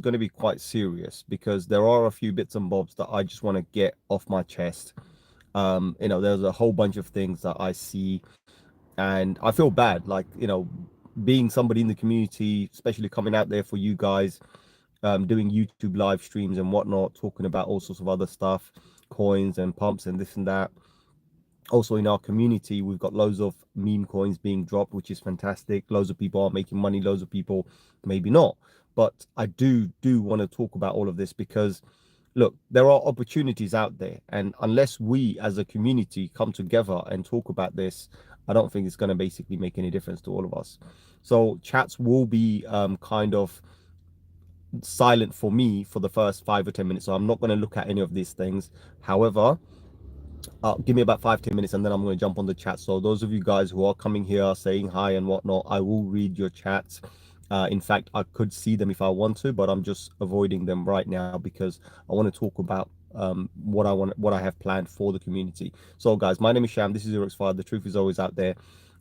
going to be quite serious because there are a few bits and bobs that I just want to get off my chest. There's a whole bunch of things that I see and I feel bad, like, being somebody in the community, especially coming out there for you guys, doing YouTube live streams and whatnot, talking about all sorts of other stuff, coins and pumps and this and that. Also in our community, we've got loads of meme coins being dropped, which is fantastic. Loads of people are making money, loads of people maybe not. But I do want to talk about all of this because look, there are opportunities out there, and unless we as a community come together and talk about this, I don't think it's going to basically make any difference to all of us. So chats will be kind of silent for me for the first 5 or 10 minutes, so I'm not going to look at any of these things. However, give me about 5 10 minutes and then I'm going to jump on the chat. So those of you guys who are coming here saying hi and whatnot, I will read your chats. In fact, I could see them if I want to, but I'm just avoiding them right now because I want to talk about what I have planned for the community. So guys, my name is Sham, this is Fire. The truth is always out there,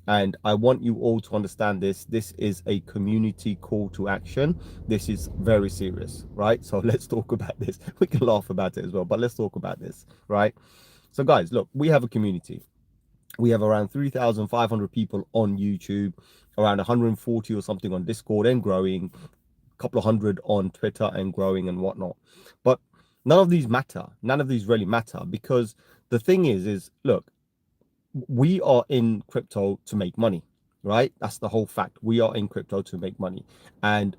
and I want you all to understand this is a community call to action. This is very serious, right? So let's talk about this. We can laugh about it as well, but let's talk about this, right? So guys, look, we have a community. We have around 3,500 people on YouTube, around 140 or something on Discord and growing, a couple of hundred on Twitter and growing and whatnot. But none of these matter. None of these really matter because the thing is look, we are in crypto to make money, right? That's the whole fact. We are in crypto to make money. And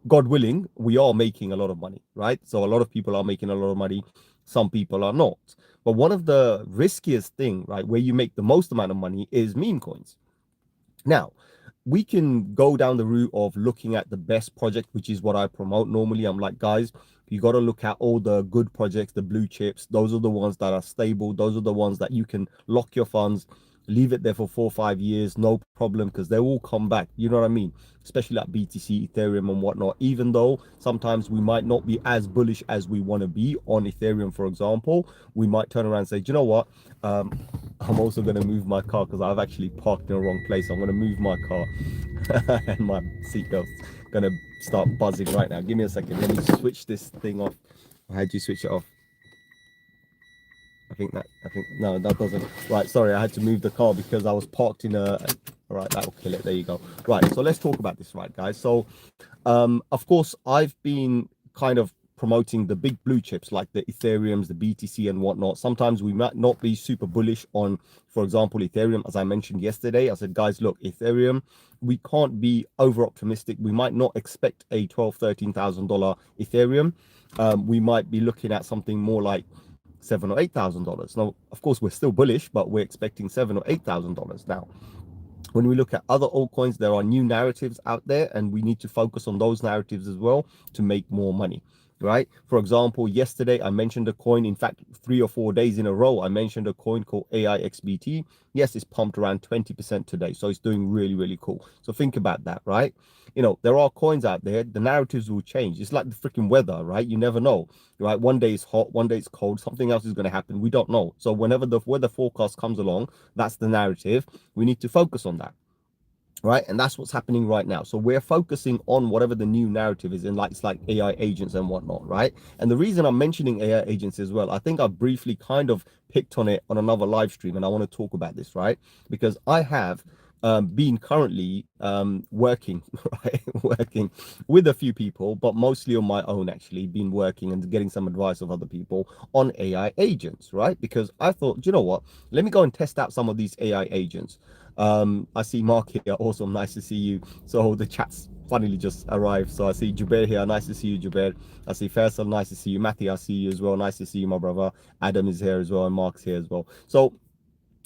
God willing, we are making a lot of money, right? So a lot of people are making a lot of money. Some people are not. But one of the riskiest thing, right, where you make the most amount of money is meme coins. Now, we can go down the route of looking at the best project, which is what I promote normally. I'm like, guys, you got to look at all the good projects, the blue chips. Those are the ones that are stable. Those are the ones that you can lock your funds, leave it there for 4 or 5 years, no problem, because they will come back. You know what I mean? Especially like BTC, Ethereum, and whatnot. Even though sometimes we might not be as bullish as we want to be on Ethereum, for example, we might turn around and say, do you know what? I'm also going to move my car because I've actually parked in the wrong place. I'm going to move my car and my seatbelt's going to start buzzing right now. Give me a second. Let me switch this thing off. How do you switch it off? I think no, that doesn't. Right, sorry, I had to move the car because I was parked in a. All right, that will kill it. There you go. Right, so let's talk about this, right, guys. So, of course, I've been kind of promoting the big blue chips like the Ethereums, the BTC, and whatnot. Sometimes we might not be super bullish on, for example, Ethereum. As I mentioned yesterday, I said, guys, look, Ethereum, we can't be over optimistic. We might not expect a $12,000-13,000 Ethereum. We might be looking at something more like $7,000 or $8,000. Now, of course, we're still bullish, but we're expecting $7,000 or $8,000 now. When we look at other altcoins, there are new narratives out there, and we need to focus on those narratives as well to make more money, right? For example, yesterday I mentioned a coin. In fact, 3 or 4 days in a row, I mentioned a coin called AIXBT. Yes, it's pumped around 20% today, so it's doing really, really cool. So think about that, right? There are coins out there. The narratives will change. It's like the freaking weather, right? You never know, right? One day it's hot, one day it's cold. Something else is going to happen. We don't know. So whenever the weather forecast comes along, that's the narrative. We need to focus on that, right? And that's what's happening right now. So we're focusing on whatever the new narrative is in, like it's like AI agents and whatnot, right? And the reason I'm mentioning AI agents as well, I think I briefly kind of picked on it on another live stream, and I want to talk about this, right? Because I have been currently working, right? Working with a few people, but mostly on my own, actually, been working and getting some advice of other people on AI agents, right? Because I thought, do you know what? Let me go and test out some of these AI agents. I see Mark here. Awesome, nice to see you. So the chat's funnily just arrived. So I see Jubair here. Nice to see you, Jubair. I see Faisal. Nice to see you. Matthew, I see you as well. Nice to see you, my brother. Adam is here as well, and Mark's here as well. So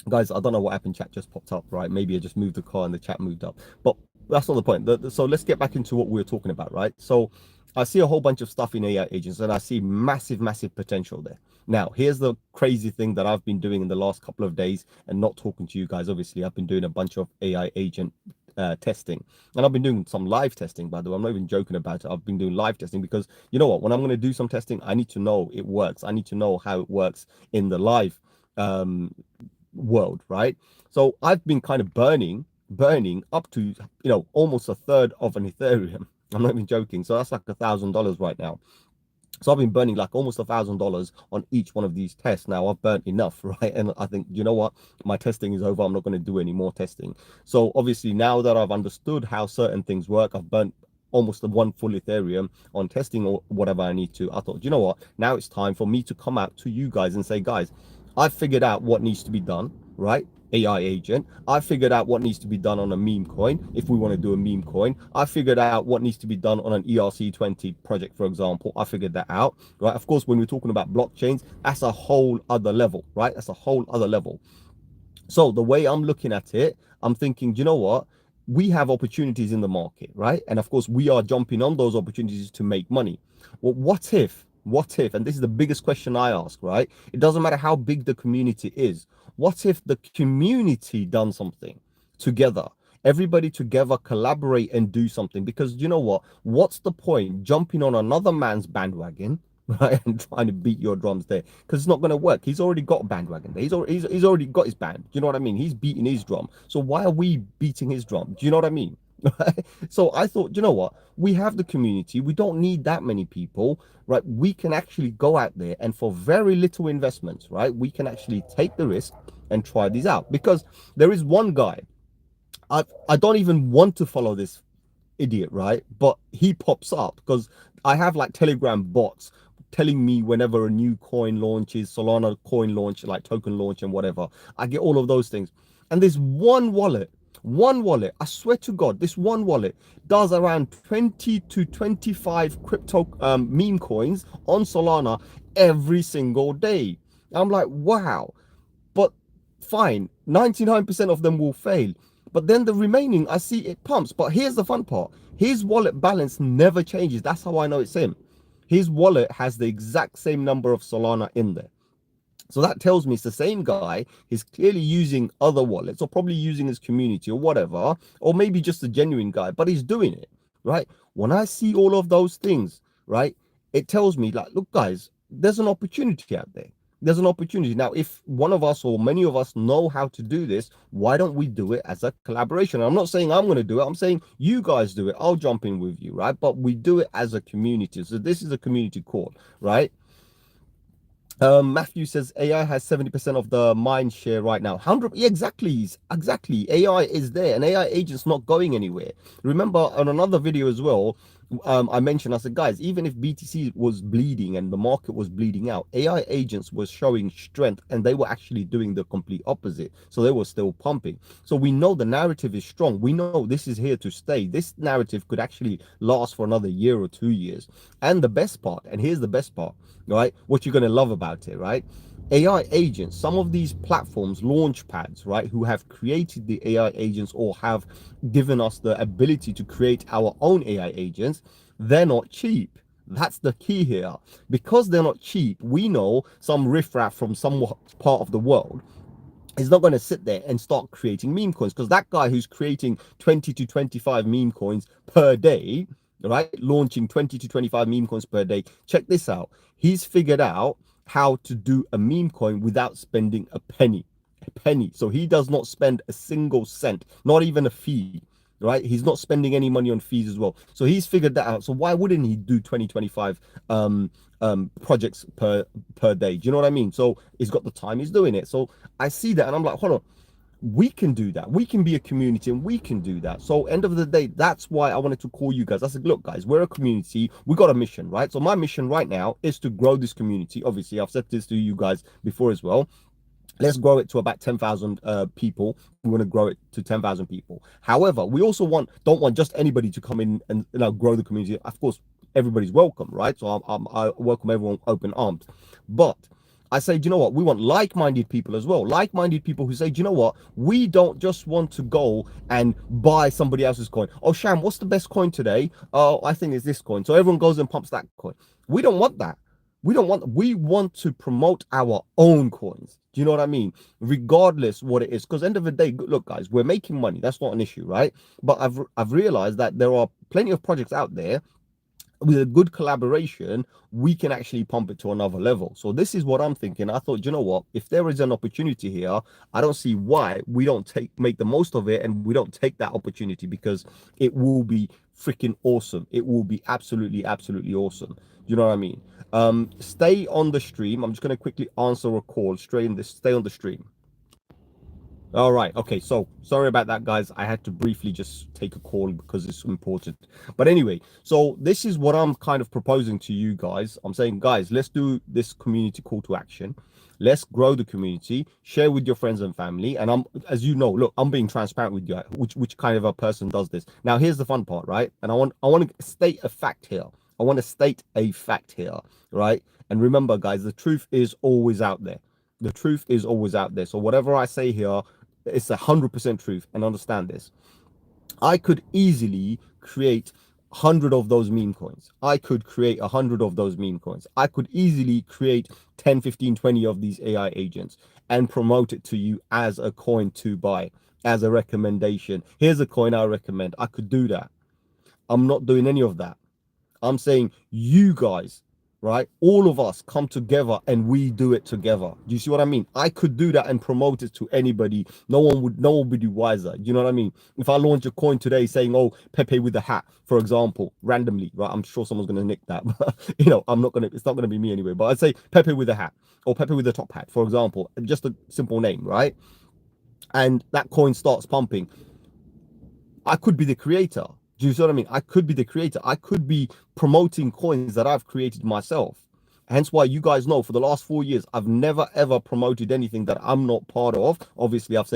guys, I don't know what happened. Chat just popped up, right? Maybe I just moved the car and the chat moved up. But that's not the point. So let's get back into what we were talking about, right? So I see a whole bunch of stuff in AI agents, and I see massive, massive potential there. Now, here's the crazy thing that I've been doing in the last couple of days and not talking to you guys. Obviously, I've been doing a bunch of AI agent testing, and I've been doing some live testing, by the way. I'm not even joking about it. I've been doing live testing because you know what? When I'm going to do some testing, I need to know it works. I need to know how it works in the live world, right? So I've been kind of burning up to almost a third of an Ethereum. I'm not even joking. So that's like $1,000 right now. So I've been burning like almost $1,000 on each one of these tests. Now I've burnt enough, right? And I think, you know what? My testing is over. I'm not going to do any more testing. So obviously now that I've understood how certain things work, I've burnt almost the one full Ethereum on testing or whatever I need to. I thought, you know what? Now it's time for me to come out to you guys and say, guys, I figured out what needs to be done, right? AI agent. I figured out what needs to be done on a meme coin if we want to do a meme coin. I figured out what needs to be done on an ERC20 project, for example. I figured that out, right? Of course, when we're talking about blockchains, that's a whole other level, right? That's a whole other level. So the way I'm looking at it, I'm thinking, you know what? We have opportunities in the market, right? And of course, we are jumping on those opportunities to make money. Well, what if, and this is the biggest question I ask, right? It doesn't matter how big the community is. What if the community done something together? Everybody together collaborate and do something, because you know what? What's the point jumping on another man's bandwagon, right, and trying to beat your drums there, because it's not going to work. He's already got a bandwagon there. He's already got his band. Do you know what I mean? He's beating his drum. So why are we beating his drum? Do you know what I mean? So I thought, you know what? We have the community. We don't need that many people, right? We can actually go out there and for very little investments, right? We can actually take the risk and try these out, because there is one guy. I don't even want to follow this idiot, right? But he pops up because I have like Telegram bots telling me whenever a new coin launches, Solana coin launch, like token launch and whatever. I get all of those things. And there's one wallet, I swear to God, this one wallet does around 20 to 25 crypto meme coins on Solana every single day. I'm like, wow. But fine, 99% of them will fail. But then the remaining, I see it pumps. But here's the fun part. His wallet balance never changes. That's how I know it's him. His wallet has the exact same number of Solana in there. So that tells me it's the same guy. He's clearly using other wallets, or probably using his community or whatever, or maybe just a genuine guy, but he's doing it, right? When I see all of those things, right, it tells me like, look, guys, there's an opportunity out there. There's an opportunity. Now, if one of us or many of us know how to do this, why don't we do it as a collaboration? I'm not saying I'm going to do it. I'm saying you guys do it. I'll jump in with you, right? But we do it as a community. So this is a community call, right? Matthew says AI has 70% of the mind share right now. 100, yeah, exactly. AI is there, and AI agents not going anywhere. Remember on another video as well, I mentioned, I said, guys, even if BTC was bleeding and the market was bleeding out, AI agents were showing strength, and they were actually doing the complete opposite. So they were still pumping. So we know the narrative is strong. We know this is here to stay. This narrative could actually last for another year or 2 years. And the best part, and here's the best part, right? What you're going to love about it, right? AI agents, some of these platforms, launch pads, right, who have created the AI agents or have given us the ability to create our own AI agents, they're not cheap. That's the key here. Because they're not cheap, we know some riffraff from some part of the world is not going to sit there and start creating meme coins, because that guy who's creating 20 to 25 meme coins per day, right, launching 20 to 25 meme coins per day, check this out. He's figured out how to do a meme coin without spending a penny. So he does not spend a single cent, not even a fee, right? He's not spending any money on fees as well. So he's figured that out. So why wouldn't he do 2025 projects per day? Do you know what I mean? So he's got the time, he's doing it. So I see that and I'm like, hold on, we can do that. We can be a community and we can do that. So end of the day, that's why I wanted to call you guys. I said, look, guys, we're a community. We got a mission, right? So my mission right now is to grow this community. Obviously, I've said this to you guys before as well. Let's grow it to about 10,000 people. We want to grow it to 10,000 people. However, we also don't want just anybody to come in and grow the community. Of course, everybody's welcome, right? So I welcome everyone open arms. But I say, do you know what? We want like-minded people as well. Like-minded people who say, do you know what? We don't just want to go and buy somebody else's coin. Oh, Sham, what's the best coin today? Oh, I think it's this coin. So everyone goes and pumps that coin. We don't want that. We want to promote our own coins. Do you know what I mean? Regardless what it is. Because end of the day, look, guys, we're making money. That's not an issue, right? But I've realized that there are plenty of projects out there with a good collaboration, we can actually pump it to another level. So this is what I'm thinking. I thought, you know what, if there is an opportunity here, I don't see why we don't make the most of it, and we don't take that opportunity, because it will be freaking awesome. It will be absolutely awesome. You know what I mean? Stay on the stream. I'm just going to quickly answer a call straight in this. Stay on the stream. All right. Okay. So sorry about that, guys. I had to briefly just take a call because it's important. But anyway, so this is what I'm kind of proposing to you guys. I'm saying, guys, let's do this community call to action. Let's grow the community, share with your friends and family. And I'm, as you know, look, I'm being transparent with you. Which kind of a person does this? Now, here's the fun part, right? And I want to state a fact here. I want to state a fact here, right? And remember, guys, the truth is always out there. The truth is always out there. So whatever I say here, it's 100% truth. And understand this. I could easily create 100 of those meme coins. I could create 100 of those meme coins. I could easily create 10, 15, 20 of these AI agents and promote it to you as a coin to buy, as a recommendation. Here's a coin I recommend. I could do that. I'm not doing any of that. I'm saying you guys, right? All of us come together and we do it together. Do you see what I mean? I could do that and promote it to anybody. No one would be wiser. You know what I mean? If I launch a coin today saying, oh, Pepe with a hat, for example, randomly, right? I'm sure someone's going to nick that, but it's not going to be me anyway. But I'd say Pepe with a hat, or Pepe with a top hat, for example, just a simple name, right? And that coin starts pumping. I could be the creator. Do you see what I mean? I could be the creator. I could be promoting coins that I've created myself. Hence why you guys know for the last 4 years, I've never ever promoted anything that I'm not part of. Obviously, I've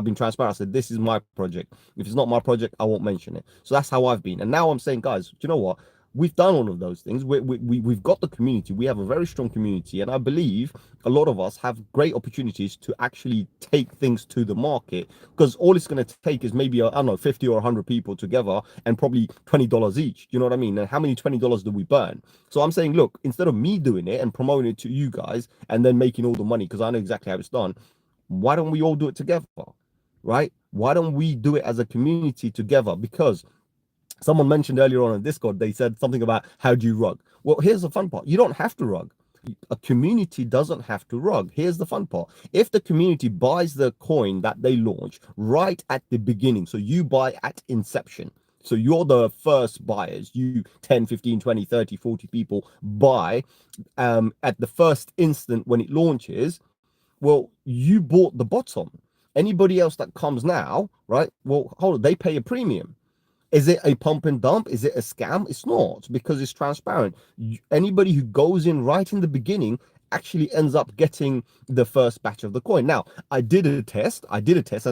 been transparent. I said, this is my project. If it's not my project, I won't mention it. So that's how I've been. And now I'm saying, guys, do you know what? We've done all of those things. We've got the community. We have a very strong community. And I believe a lot of us have great opportunities to actually take things to the market, because all it's going to take is maybe, I don't know, 50 or 100 people together and probably $20 each. You know what I mean? And how many $20 do we burn? So I'm saying, look, instead of me doing it and promoting it to you guys and then making all the money, because I know exactly how it's done, why don't we all do it together? Right? Why don't we do it as a community together? Because someone mentioned earlier on in Discord, they said something about how do you rug? Well, here's the fun part. You don't have to rug. A community doesn't have to rug. Here's the fun part. If the community buys the coin that they launch right at the beginning, so you buy at inception, so you're the first buyers, you 10, 15, 20, 30, 40 people buy at the first instant when it launches, well, you bought the bottom. Anybody else that comes now, right? Well, hold on, they pay a premium. Is it a pump and dump? Is it a scam? It's not, because it's transparent. Anybody who goes in right in the beginning actually ends up getting the first batch of the coin. Now, I did a test, and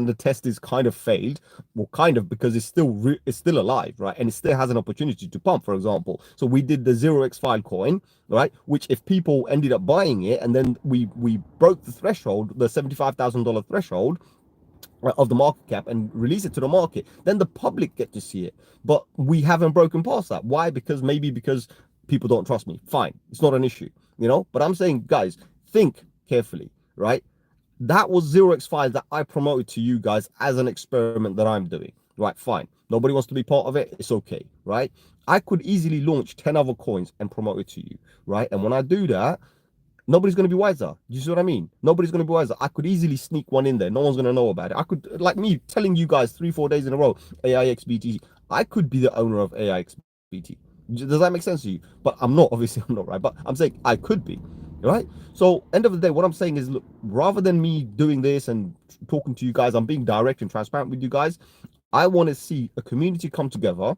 the test is kind of failed. Well, kind of, because it's still alive, right? And it still has an opportunity to pump, for example. So we did the 0x file coin, right? Which, if people ended up buying it, and then we broke the threshold, the $75,000 threshold of the market cap, and release it to the market, then the public get to see it. But we haven't broken past that. Why? Because people don't trust me. Fine, it's not an issue, but I'm saying, guys, think carefully, right? That was 0x5 that I promoted to you guys as an experiment that I'm doing, right? Fine, nobody wants to be part of it, it's okay, right? I could easily launch 10 other coins and promote it to you, right? And when I do that, nobody's going to be wiser. Do you see what I mean? Nobody's going to be wiser. I could easily sneak one in there. No one's going to know about it. I could, like me telling you guys 3-4 days in a row, AIXBT, I could be the owner of AIXBT. Does that make sense to you? But I'm not. Obviously, I'm not, right? But I'm saying I could be, right? So end of the day, what I'm saying is, look, rather than me doing this and talking to you guys, I'm being direct and transparent with you guys. I want to see a community come together.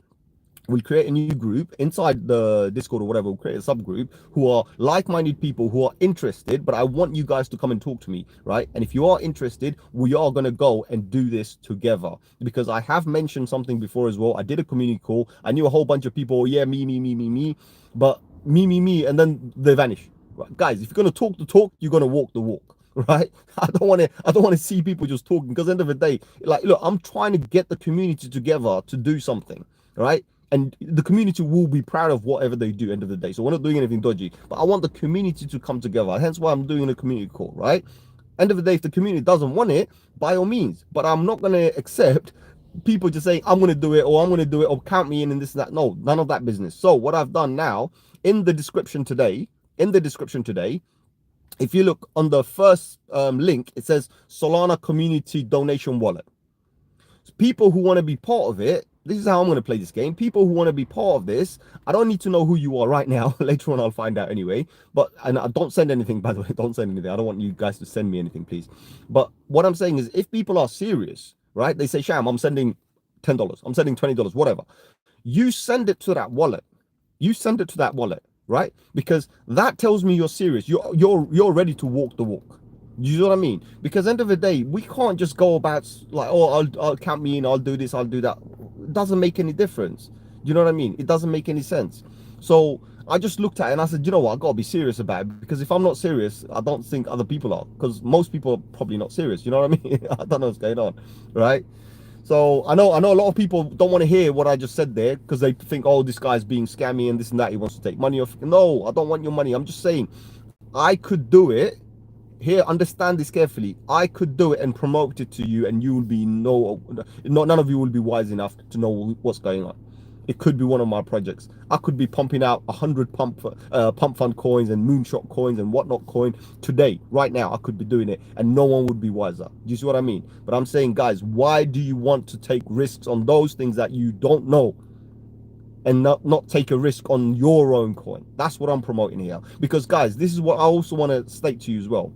We'll create a new group inside the Discord or whatever. We'll create a subgroup who are like-minded people who are interested, but I want you guys to come and talk to me, right? And if you are interested, we are going to go and do this together, because I have mentioned something before as well. I did a community call. I knew a whole bunch of people, yeah, me, but me, and then they vanish. Right? Guys, if you're going to talk the talk, you're going to walk the walk. Right? I don't want to see people just talking, because at the end of the day, like, look, I'm trying to get the community together to do something, right? And the community will be proud of whatever they do end of the day. So we're not doing anything dodgy, but I want the community to come together. Hence why I'm doing a community call, right? End of the day, if the community doesn't want it, by all means. But I'm not going to accept people just saying I'm going to do it, or I'm going to do it, or count me in and this and that. No, none of that business. So what I've done now, in the description today, if you look on the first link, it says Solana community donation wallet. So people who want to be part of it, this is how I'm going to play this game. People who want to be part of this, I don't need to know who you are right now. Later on, I'll find out anyway. But, and don't send anything, by the way. Don't send anything. I don't want you guys to send me anything, please. But what I'm saying is, if people are serious, right? They say, Sham, I'm sending $10. I'm sending $20, whatever. You send it to that wallet. You send it to that wallet, right? Because that tells me you're serious. You're ready to walk the walk. You know what I mean? Because end of the day, we can't just go about like, oh, I'll count me in, I'll do this, I'll do that. It doesn't make any difference. You know what I mean? It doesn't make any sense. So I just looked at it and I said, you know what, I gotta be serious about it, because if I'm not serious, I don't think other people are, because most people are probably not serious. You know what I mean? I don't know what's going on, right? So I know a lot of people don't want to hear what I just said there, because they think, oh, this guy's being scammy and this and that, he wants to take money off. No, I don't want your money. I'm just saying I could do it. Here, understand this carefully. I could do it and promote it to you, and you will be none of you will be wise enough to know what's going on. It could be one of my projects. I could be pumping out 100 pump fund coins and moonshot coins and whatnot coin today, right now. I could be doing it, and no one would be wiser. Do you see what I mean? But I'm saying, guys, why do you want to take risks on those things that you don't know, and not take a risk on your own coin? That's what I'm promoting here. Because, guys, this is what I also want to state to you as well.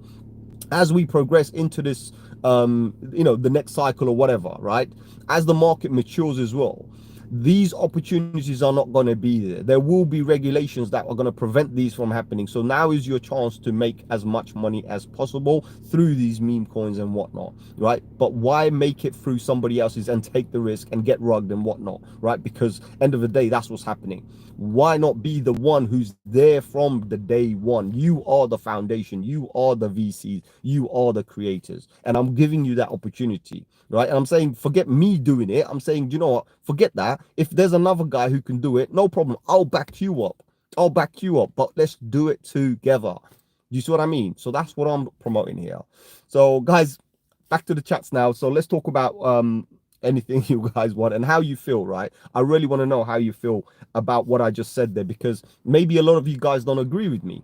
As we progress into this, the next cycle or whatever, right? As the market matures as well, these opportunities are not going to be there. There will be regulations that are going to prevent these from happening. So now is your chance to make as much money as possible through these meme coins and whatnot, right? But why make it through somebody else's and take the risk and get rugged and whatnot, right? Because end of the day, that's what's happening. Why not be the one who's there from the day one? You are the foundation. You are the VCs. You are the creators. And I'm giving you that opportunity, right? And I'm saying, forget me doing it. I'm saying, you know what? Forget that. If there's another guy who can do it, no problem. I'll back you up. I'll back you up. But let's do it together. You see what I mean? So that's what I'm promoting here. So, guys, back to the chats now. So let's talk about anything you guys want and how you feel, right? I really want to know how you feel about what I just said there, because maybe a lot of you guys don't agree with me.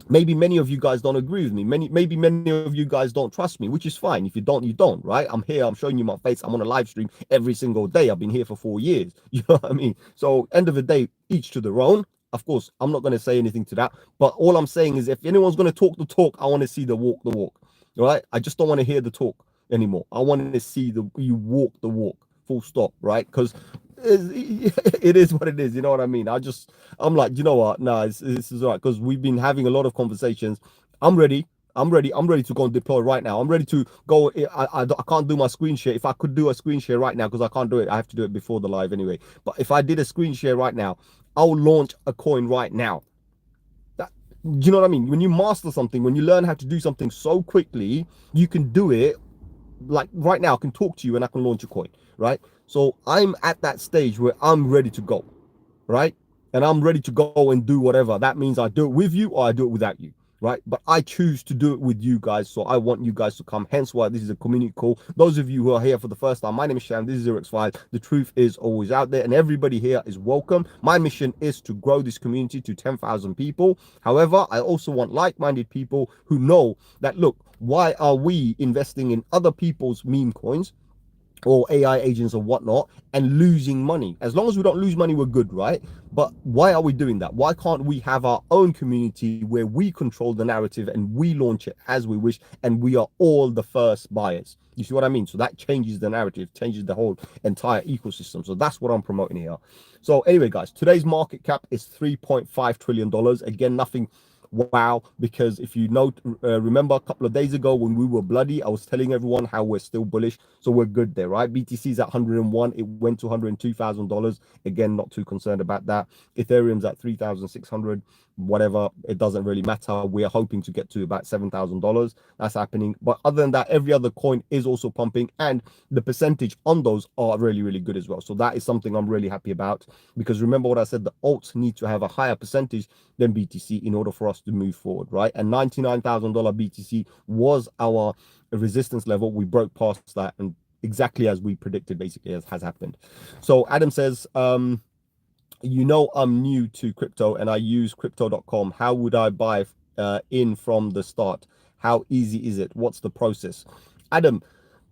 Maybe many of you guys don't agree with me. Maybe many of you guys don't trust me, which is fine. If you don't, you don't, right? I'm here. I'm showing you my face. I'm on a live stream every single day. I've been here for 4 years. You know what I mean? So end of the day, each to their own. Of course, I'm not going to say anything to that. But all I'm saying is, if anyone's going to talk the talk, I want to see the walk, right? I just don't want to hear the talk anymore. I want to see you walk the walk, full stop, right? Because it is what it is. You know what I mean? I'm like, you know what? No, this is all right, because we've been having a lot of conversations. I'm ready. I'm ready to go and deploy right now. I'm ready to go. I can't do my screen share. If I could do a screen share right now, because I can't do it, I have to do it before the live anyway. But if I did a screen share right now, I'll launch a coin right now. Do you know what I mean? When you master something, when you learn how to do something so quickly, you can do it. Like right now, I can talk to you and I can launch a coin, right? So I'm at that stage where I'm ready to go, right? And I'm ready to go and do whatever. That means I do it with you or I do it without you, right? But I choose to do it with you guys. So I want you guys to come. Hence why this is a community call. Those of you who are here for the first time, my name is Sham. This is 0x5. The truth is always out there, and everybody here is welcome. My mission is to grow this community to 10,000 people. However, I also want like-minded people who know that, look, why are we investing in other people's meme coins or AI agents or whatnot and losing money? As long as we don't lose money, we're good, right? But why are we doing that? Why can't we have our own community where we control the narrative and we launch it as we wish, and we are all the first buyers? You see what I mean? So that changes the narrative, changes the whole entire ecosystem. So that's what I'm promoting here. So anyway, guys, today's market cap is $3.5 trillion. Again, nothing wow, because if you know, remember a couple of days ago when we were bloody, I was telling everyone how we're still bullish. So we're good there, right? BTC is at 101. It went to $102,000. Again, not too concerned about that. Ethereum's at 3,600. Whatever, it doesn't really matter. We are hoping to get to about $7,000. That's happening. But other than that, every other coin is also pumping, and the percentage on those are really, really good as well. So that is something I'm really happy about, because remember what I said, the alts need to have a higher percentage than BTC in order for us to move forward, right? And $99,000 BTC was our resistance level. We broke past that, and exactly as we predicted, basically, as has happened. So Adam says, I'm new to crypto and I use crypto.com. How would I buy in from the start? How easy is it? What's the process? Adam,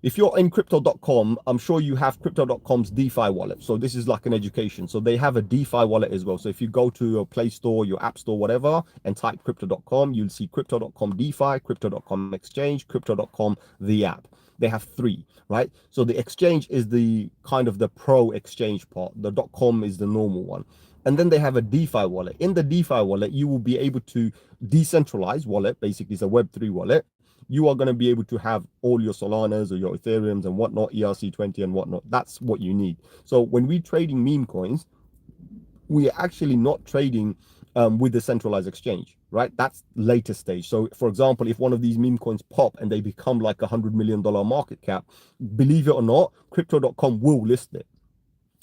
if you're in crypto.com, I'm sure you have crypto.com's DeFi wallet. So this is like an education. So they have a DeFi wallet as well. So if you go to your Play Store, your App Store, whatever, and type crypto.com, you'll see crypto.com DeFi, crypto.com exchange, crypto.com the app. They have three, right? So the exchange is the kind of the pro exchange part. The .com is the normal one. And then they have a DeFi wallet. In the DeFi wallet, you will be able to decentralize wallet. Basically, it's a Web3 wallet. You are going to be able to have all your Solanas or your Ethereums and whatnot, ERC20 and whatnot. That's what you need. So when we're trading meme coins, we are actually not trading with the centralized exchange, right? That's later stage. So for example, if one of these meme coins pop and they become like $100 million market cap, believe it or not, crypto.com will list it.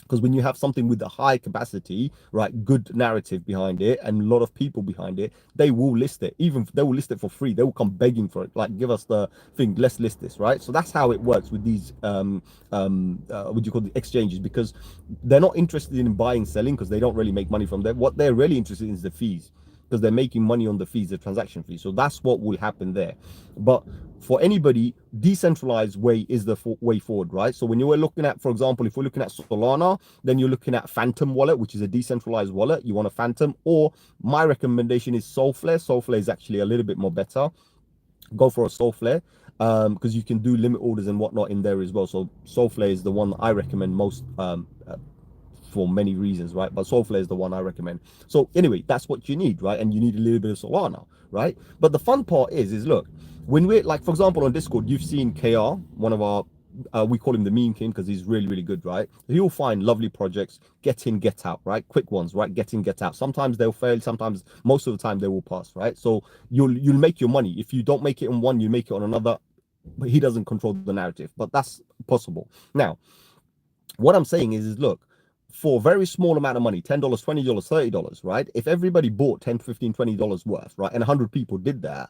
Because when you have something with a high capacity, right, good narrative behind it and a lot of people behind it, they will list it. Even they will list it for free. They will come begging for it, like, give us the thing, let's list this, right? So that's how it works with these what do you call the exchanges, because they're not interested in buying, selling, because they don't really make money from them. What they're really interested in is the fees, because they're making money on the fees, the transaction fees. So that's what will happen there. But for anybody, decentralized way is the way forward, right? So when you were looking at, for example, if we're looking at Solana, then you're looking at Phantom wallet, which is a decentralized wallet. You want a Phantom, or my recommendation is Solflare. Solflare is actually a little bit more better. Go for a Solflare, because you can do limit orders and whatnot in there as well. So Solflare is the one that I recommend most, for many reasons, right? But Solflare is the one I recommend. So anyway, that's what you need, right? And you need a little bit of Solana, right? But the fun part is look, when we're like, for example, on Discord, you've seen KR, one of our, we call him the meme king because he's really, really good, right? He'll find lovely projects, get in, get out, right? Quick ones, right? Get in, get out. Sometimes they'll fail, sometimes, most of the time they will pass, right? So you'll make your money. If you don't make it on one, you make it on another, but he doesn't control the narrative, but that's possible. Now, what I'm saying is look, for a very small amount of money, $10, $20, $30, right? If everybody bought 10, 15, $20 worth, right, and 100 people did that,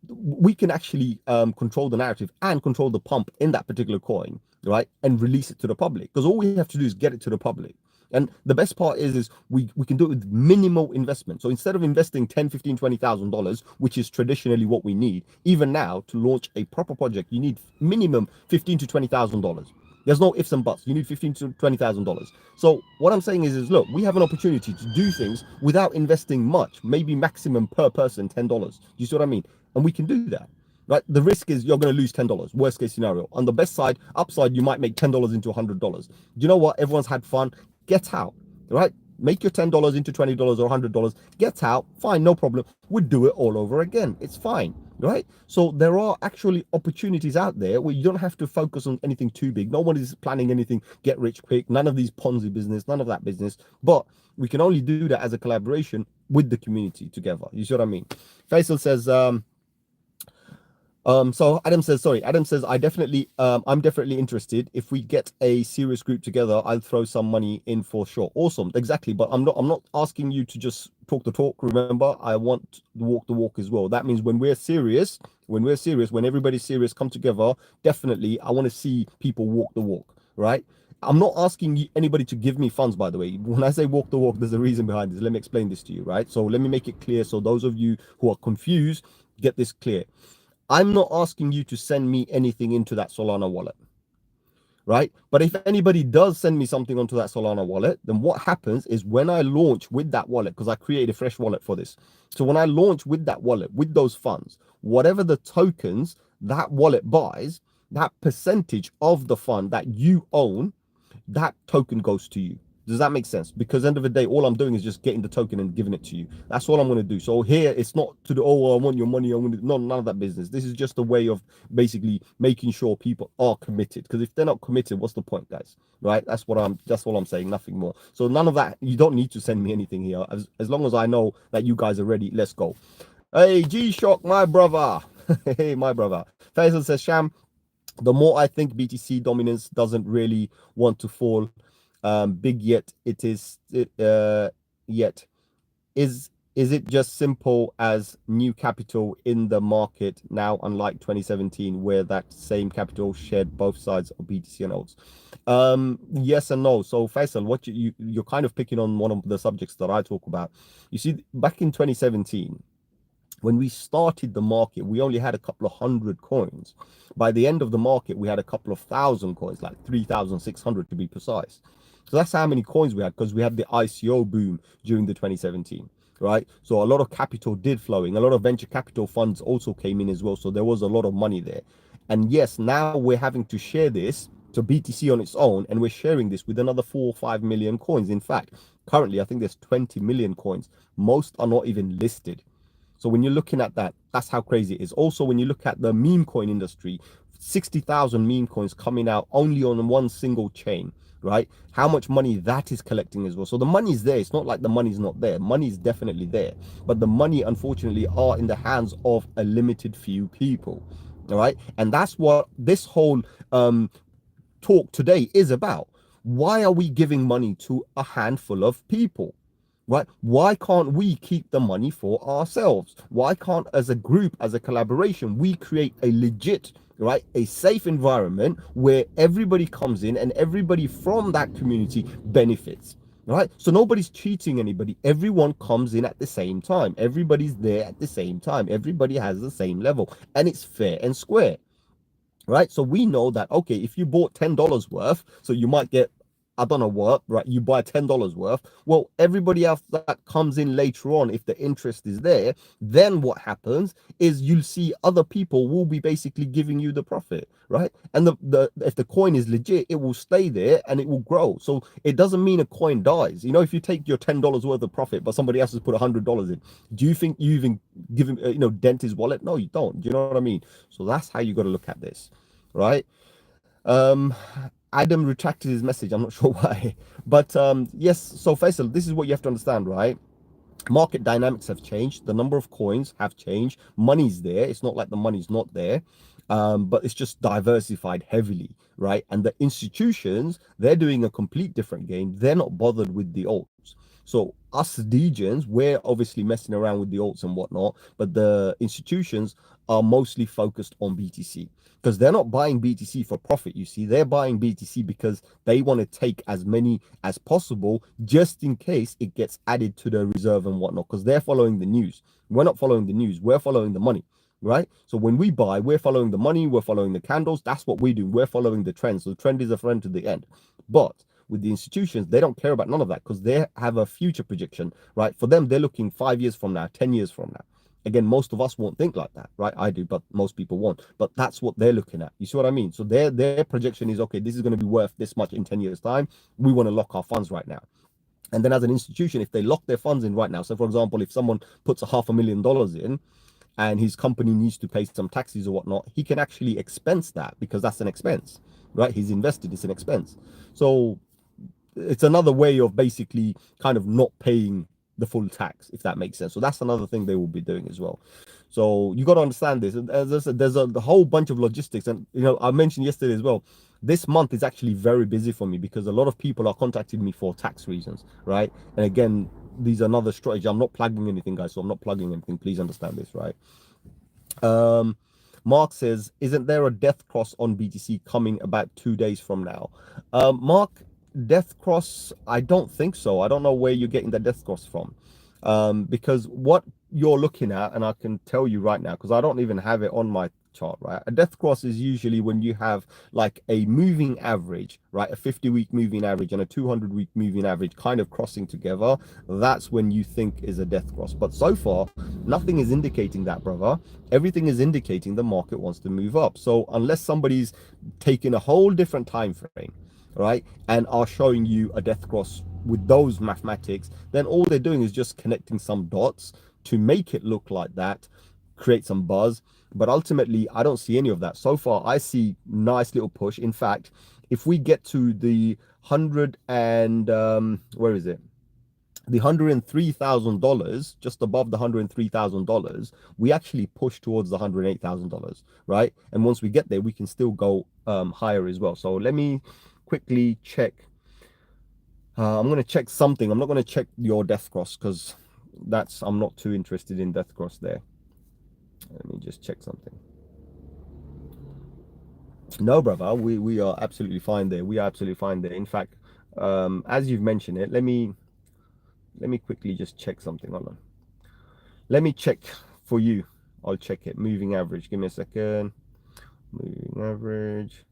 we can actually control the narrative and control the pump in that particular coin, right, and release it to the public, because all we have to do is get it to the public. And the best part is we can do it with minimal investment. So instead of investing 10, 15, $20,000, which is traditionally what we need, even now to launch a proper project, you need minimum $15,000 to $20,000. There's no ifs and buts. You need $15,000 to $20,000. So what I'm saying is look, we have an opportunity to do things without investing much, maybe maximum per person $10. You see what I mean? And we can do that. Right? The risk is you're going to lose $10. Worst case scenario. On the best side, upside, you might make $10 into $100. Do you know what? Everyone's had fun. Get out. Right? Make your $10 into $20 or $100. Get out. Fine, no problem. We'd do it all over again. It's fine. Right? So there are actually opportunities out there where you don't have to focus on anything too big. No one is planning anything get rich quick. None of these Ponzi business, none of that business. But we can only do that as a collaboration with the community together. You see what I mean? Faisal says, so Adam says, I'm definitely interested. If we get a serious group together, I'll throw some money in for sure. Awesome. Exactly. But I'm not asking you to just talk the talk. Remember, I want to walk the walk as well. That means when everybody's serious, come together. Definitely, I want to see people walk the walk, right? I'm not asking anybody to give me funds, by the way. When I say walk the walk, there's a reason behind this. Let me explain this to you, right? So let me make it clear. So those of you who are confused, get this clear. I'm not asking you to send me anything into that Solana wallet, right? But if anybody does send me something onto that Solana wallet, then what happens is when I launch with that wallet, because I created a fresh wallet for this. So when I launch with that wallet, with those funds, whatever the tokens that wallet buys, that percentage of the fund that you own, that token goes to you. Does that make sense? Because end of the day, all I'm doing is just getting the token and giving it to you. That's all I'm going to do. So here, it's not to the, oh, I want your money. No, none of that business. This is just a way of basically making sure people are committed. Because if they're not committed, what's the point, guys? Right? That's all I'm saying. Nothing more. So none of that. You don't need to send me anything here. As long as I know that you guys are ready, let's go. Hey, G-Shock, my brother. Hey, my brother. Faisal says, Sham, the more I think BTC dominance doesn't really want to fall, big yet it is yet is Is it just simple as new capital in the market now, unlike 2017, where that same capital shared both sides of BTC and alts? Yes and no. So Faisal, what you're kind of picking on one of the subjects that I talk about. You see, back in 2017, when we started the market, we only had a couple of hundred coins. By the end of the market, we had a couple of thousand coins, like 3,600 to be precise. So that's how many coins we had, because we had the ICO boom during the 2017, right? So a lot of capital did flowing. A lot of venture capital funds also came in as well. So there was a lot of money there. And yes, now we're having to share this to BTC on its own, and we're sharing this with another 4 or 5 million coins. In fact, currently, I think there's 20 million coins. Most are not even listed. So when you're looking at that, that's how crazy it is. Also, when you look at the meme coin industry, 60,000 meme coins coming out only on one single chain, right? How much money that is collecting as well. So the money's there. It's not like the money's not there. Money is definitely there. But the money, unfortunately, are in the hands of a limited few people. All right. And that's what this whole talk today is about. Why are we giving money to a handful of people? Right? Why can't we keep the money for ourselves? Why can't, as a group, as a collaboration, we create a legit, right, a safe environment where everybody comes in and everybody from that community benefits? Right? So nobody's cheating anybody. Everyone comes in at the same time. Everybody's there at the same time. Everybody has the same level, and it's fair and square. Right? So we know that, okay, if you bought $10 worth, so you might get, I don't know what, right? You buy $10 worth. Well, everybody else that comes in later on, if the interest is there, then what happens is you'll see other people will be basically giving you the profit, right? And the if the coin is legit, it will stay there and it will grow. So it doesn't mean a coin dies. You know, if you take your $10 worth of profit, but somebody else has put $100 in, do you think you even give him, dent his wallet? No, you don't. Do you know what I mean? So that's how you got to look at this, right? Um, Adam retracted his message. I'm not sure why, but yes. So Faisal, this is what you have to understand, right? Market dynamics have changed. The number of coins have changed. Money's there. It's not like the money's not there, but it's just diversified heavily, right? And the institutions, they're doing a complete different game. They're not bothered with the alts. So us degens, we're obviously messing around with the alts and whatnot, but the institutions are mostly focused on BTC because they're not buying BTC for profit. You see, they're buying BTC because they want to take as many as possible just in case it gets added to the reserve and whatnot, because they're following the news. We're not following the news, we're following the money, right? So when we buy, we're following the money, we're following the candles. That's what we do. We're following the trend. So the trend is a friend to the end. But with the institutions, they don't care about none of that because they have a future projection, right? For them, they're looking 5 years from now, 10 years from now. Again, most of us won't think like that, right? I do, but most people won't. But that's what they're looking at. You see what I mean? So their projection is, okay, this is going to be worth this much in 10 years time. We want to lock our funds right now. And then as an institution, if they lock their funds in right now, so for example, if someone puts a $500,000 in and his company needs to pay some taxes or whatnot, he can actually expense that because that's an expense, right? He's invested, it's an expense. So it's another way of basically kind of not paying the full tax, if that makes sense. So that's another thing they will be doing as well. So you got to understand this. As I said, there's a whole bunch of logistics, and I mentioned yesterday as well. This month is actually very busy for me because a lot of people are contacting me for tax reasons, right? And again, these are another strategy. I'm not plugging anything, guys. So I'm not plugging anything. Please understand this, right? Um, Mark says, isn't there a death cross on BTC coming about 2 days from now? Mark, death cross, I don't think so. I don't know where you're getting the death cross from. Because what you're looking at, and I can tell you right now, because I don't even have it on my chart, right? A death cross is usually when you have like a moving average, right? A 50-week moving average and a 200-week moving average kind of crossing together. That's when you think is a death cross. But so far, nothing is indicating that, brother. Everything is indicating the market wants to move up. So unless somebody's taking a whole different time frame, right, and are showing you a death cross with those mathematics, then all they're doing is just connecting some dots to make it look like that, create some buzz. But ultimately, I don't see any of that. So far, I see nice little push. In fact, if we get to the hundred and where is it? The $103,000, just above the $103,000, we actually push towards the $108,000, right? And once we get there, we can still go higher as well. So let me quickly check. I'm going to check something. I'm not going to check your death cross because that's I'm not too interested in death cross there. Let me just check something. No, brother, we are absolutely fine there. We are absolutely fine there. In fact, as you've mentioned it, let me quickly just check something. Hold on. Let me check for you. I'll check it. Moving average. Give me a second. Moving average.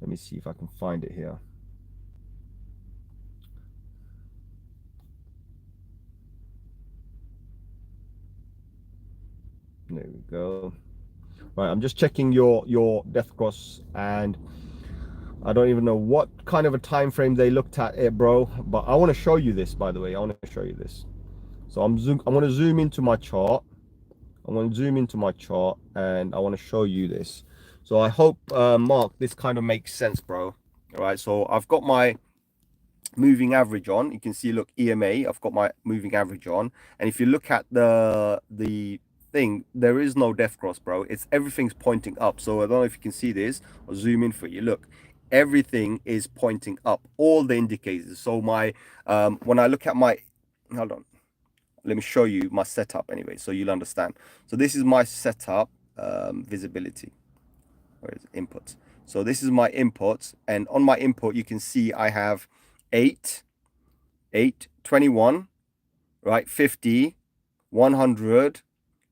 Let me see if I can find it here. There we go. Right, I'm just checking your death cross, and I don't even know what kind of a time frame they looked at it, bro. But I want to show you this, by the way. I want to show you this. So I'm going to zoom into my chart. I'm going to zoom into my chart, and I want to show you this. So I hope, Mark, this kind of makes sense, bro. All right. So I've got my moving average on. You can see, look, EMA. I've got my moving average on, and if you look at the thing, there is no death cross, bro. It's everything's pointing up. So I don't know if you can see this. I'll zoom in for you. Look, everything is pointing up. All the indicators. So my when I look at my, hold on, let me show you my setup anyway, so you'll understand. So this is my setup, visibility. Where is inputs? So this is my inputs, and on my input you can see I have 8, 21, right? 50, 100,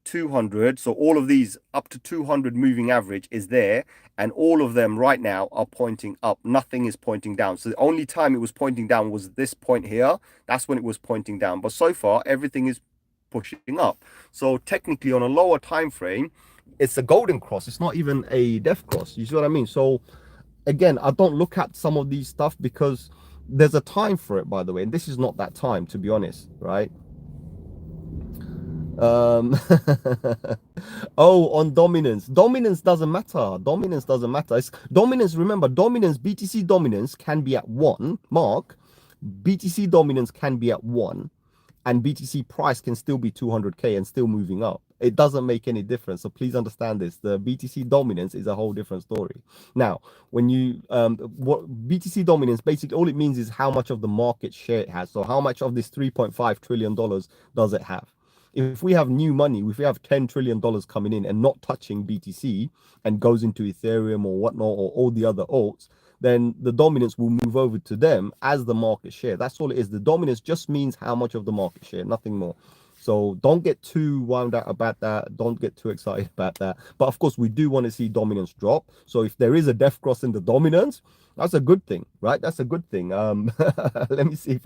200. So all of these up to 200 moving average is there, and all of them right now are pointing up. Nothing is pointing down. So the only time it was pointing down was this point here. That's when it was pointing down. But so far everything is pushing up. So technically on a lower time frame, it's a golden cross. It's not even a death cross. You see what I mean? So again, I don't look at some of these stuff because there's a time for it, by the way, and this is not that time, to be honest, right? Oh, on dominance doesn't matter. Dominance doesn't matter. It's dominance. Remember, dominance, BTC dominance can be at 1 mark. BTC dominance can be at 1, and BTC price can still be 200k and still moving up. It doesn't make any difference. So please understand this. The BTC dominance is a whole different story. Now, when you what BTC dominance, basically all it means is how much of the market share it has. So how much of this 3.5 trillion dollars does it have? If we have new money, if we have $10 trillion coming in and not touching BTC and goes into Ethereum or whatnot or all the other alts, then the dominance will move over to them as the market share. That's all it is. The dominance just means how much of the market share, nothing more. So don't get too wound out about that. Don't get too excited about that. But of course, we do want to see dominance drop. So if there is a death cross in the dominance, that's a good thing, right? That's a good thing. Let me see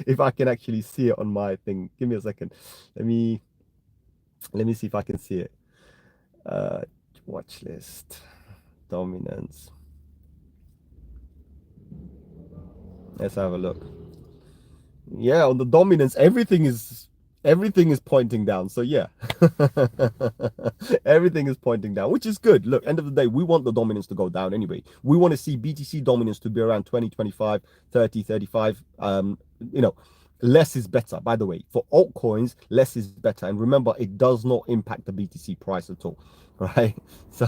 if I can actually see it on my thing. Give me a second. Let me see if I can see it. Watch list, dominance. Let's have a look. Yeah, on the dominance, everything is pointing down. So yeah, everything is pointing down, which is good. Look, end of the day, we want the dominance to go down anyway. We want to see BTC dominance to be around 20, 25, 30, 35. You know, less is better, by the way. For altcoins, less is better. And remember, it does not impact the BTC price at all, right? So